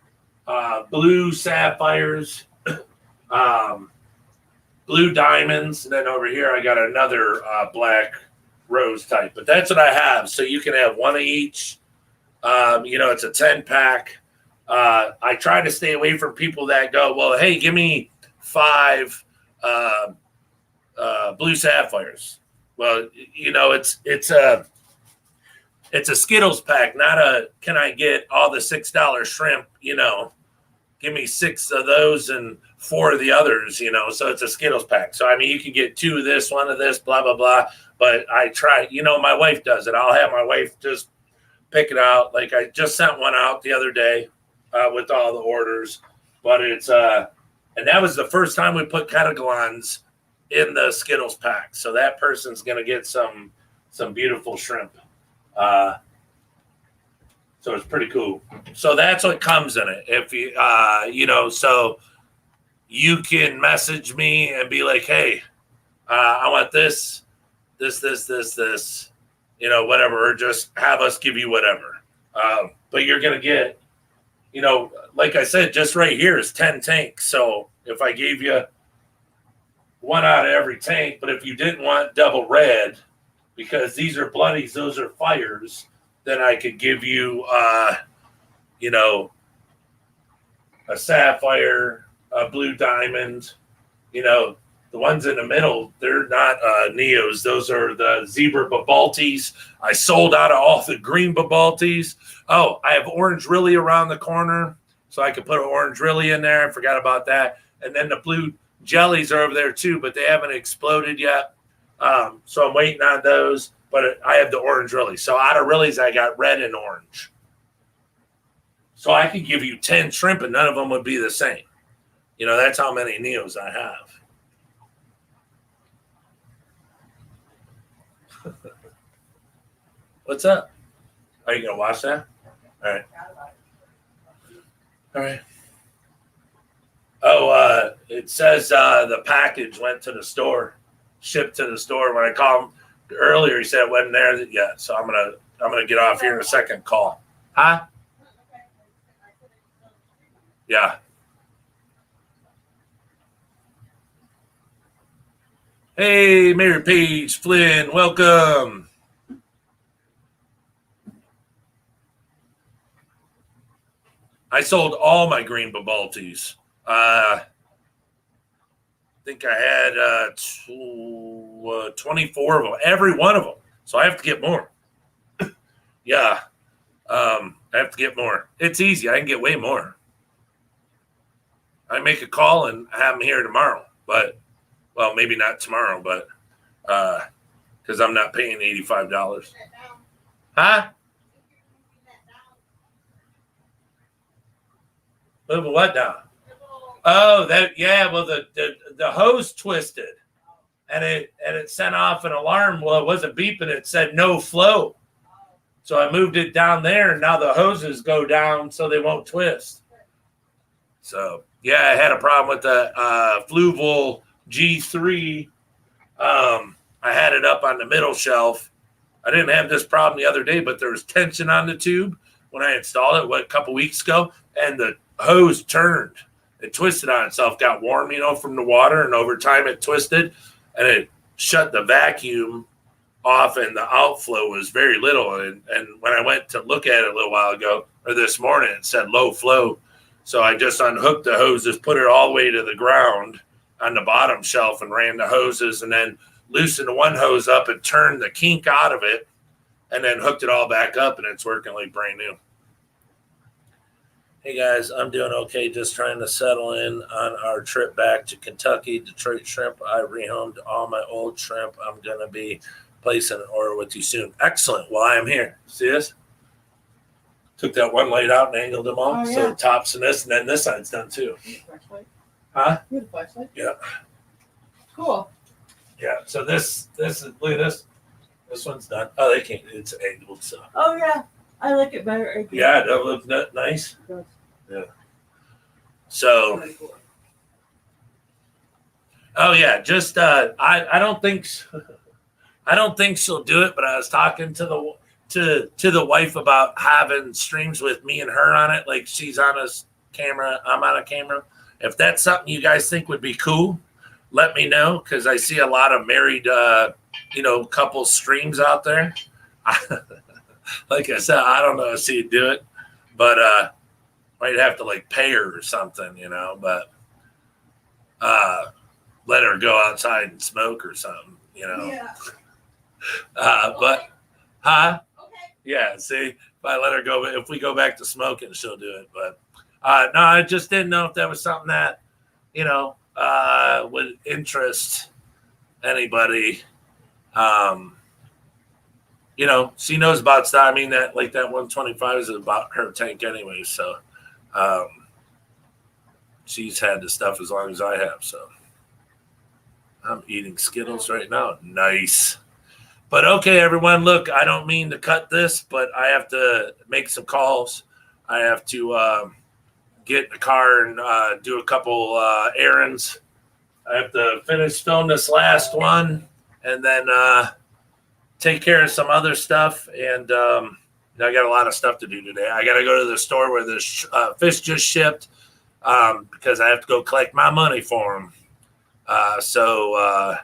A: Blue Sapphires, Blue Diamonds, and then over here I got another Black Rose type. But that's what I have. So you can have one of each. It's a 10-pack. I try to stay away from people that go, well, hey, give me 5 Blue Sapphires. Well, it's a Skittles pack, not a can I get all the $6 shrimp, give me 6 of those and 4 of the others, so it's a Skittles pack. So, you can get 2 of this, 1 of this, blah, blah, blah. But I try, my wife does it. I'll have my wife just pick it out. Like I just sent one out the other day with all the orders, but it's, and that was the first time we put Catagolans in the Skittles pack. So that person's going to get some beautiful shrimp. So it's pretty cool. So that's what comes in it. If you, so you can message me and be like, hey, I want this, whatever, or just have us give you whatever. But you're going to get, like I said, just right here is 10 tanks. So if I gave you 1 out of every tank, but if you didn't want double red, because these are bloodies, those are fires, then I could give you, a sapphire, Blue Diamond. You know, the ones in the middle, they're not Neos. Those are the zebra Babaltis. I sold out of all the green Babaltis. Oh, I have Orange Really around the corner, so I could put an Orange Really in there. I forgot about that. And then the blue jellies are over there too, but they haven't exploded yet. So I'm waiting on those. But I have the Orange Really. So out of Reallys, I got red and orange. So I could give you 10 shrimp and none of them would be the same. You know, that's how many Neos I have. What's up? Are you going to watch that? All right. All right. Oh, it says the package went to the store, shipped to the store. When I called him earlier, he said it wasn't there yet. So I'm gonna get off here in a second. Call. Huh? Yeah. Hey, Mary Page Flynn, welcome. I sold all my green Babaltis. I think I had 24 of them, every one of them. So I have to get more. Yeah. I have to get more. It's easy. I can get way more. I make a call and have them here tomorrow. But, well, maybe not tomorrow, but because I'm not paying $85. Huh? Move what down? Oh, that yeah. Well, the hose twisted, and it sent off an alarm. Well, it wasn't beeping. It said no flow. So I moved it down there, and now the hoses go down so they won't twist. So yeah, I had a problem with the Fluval G3. I had it up on the middle shelf. I didn't have this problem the other day, but there was tension on the tube when I installed it a couple weeks ago, and the hose turned. It twisted on itself, got warm, from the water, and over time it twisted, and it shut the vacuum off, and the outflow was very little. And when I went to look at it a little while ago, or this morning, it said low flow. So I just unhooked the hoses, put it all the way to the ground on the bottom shelf, and ran the hoses, and then loosened the one hose up and turned the kink out of it, and then hooked it all back up, and it's working like brand new. Hey guys, I'm doing okay. Just trying to settle in on our trip back to Kentucky. Detroit Shrimp. I rehomed all my old shrimp. I'm going to be placing an order with you soon. Excellent. Well, I am here. See this? Took that one light out and angled them all. Oh, yeah. So the tops and this, and then this side's done too. You have a flashlight? Huh? You have a flashlight? Yeah. Cool. Yeah. So this is, look at this. This one's done. Oh, they can't. It's angled. So. Oh, yeah. I like it better. Again. Yeah, that looks nice. It does. Yeah. So. Oh yeah, just I don't think she'll do it, but I was talking to the wife about having streams with me and her on it, like she's on a camera, I'm on a camera. If that's something you guys think would be cool, let me know, because I see a lot of married couple streams out there. Like I said, I don't know if she'd do it, but might have to like pay her or something, but let her go outside and smoke or something, Yeah. But, huh? Okay. Yeah, see, if I let her go, if we go back to smoking, she'll do it. But, no, I just didn't know if that was something that, would interest anybody. She knows about stuff. I mean, that 125 is about her tank anyway. So, she's had the stuff as long as I have. So, I'm eating Skittles right now. Nice. But okay, everyone, look, I don't mean to cut this, but I have to make some calls. I have to get in the car and do a couple errands. I have to finish filming this last one and then take care of some other stuff. And I got a lot of stuff to do today. I got to go to the store where this fish just shipped because I have to go collect my money for them. So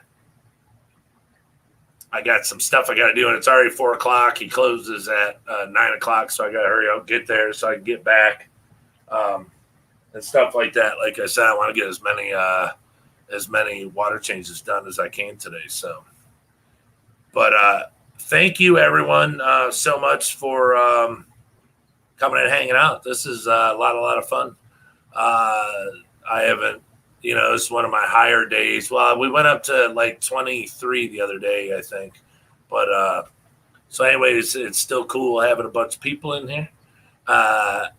A: I got some stuff I got to do, and it's already 4 o'clock. He closes at 9 o'clock, so I got to hurry up, get there so I can get back. and stuff like that. Like I said, I want to get as many water changes done as I can today. So, but thank you everyone so much for coming and hanging out. This is a lot of fun. I haven't, it's one of my higher days. Well, we went up to like 23 the other day, I think. But so anyways, it's still cool having a bunch of people in here. I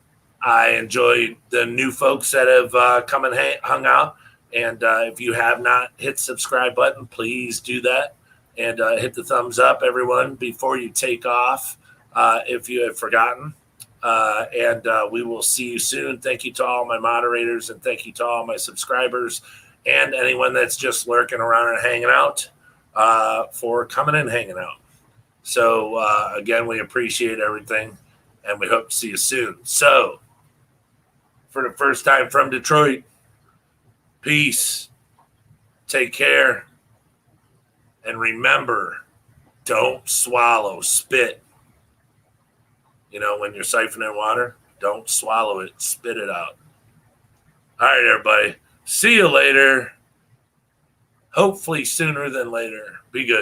A: enjoyed the new folks that have come and hung out. And if you have not hit the subscribe button, please do that. And hit the thumbs up, everyone, before you take off if you have forgotten. And we will see you soon. Thank you to all my moderators, and thank you to all my subscribers and anyone that's just lurking around and hanging out for coming and hanging out. So, again, we appreciate everything, and we hope to see you soon. So, for the first time from Detroit, peace, take care, and remember, don't swallow spit. When you're siphoning water, don't swallow it, spit it out. All right, everybody. See you later. Hopefully sooner than later. Be good.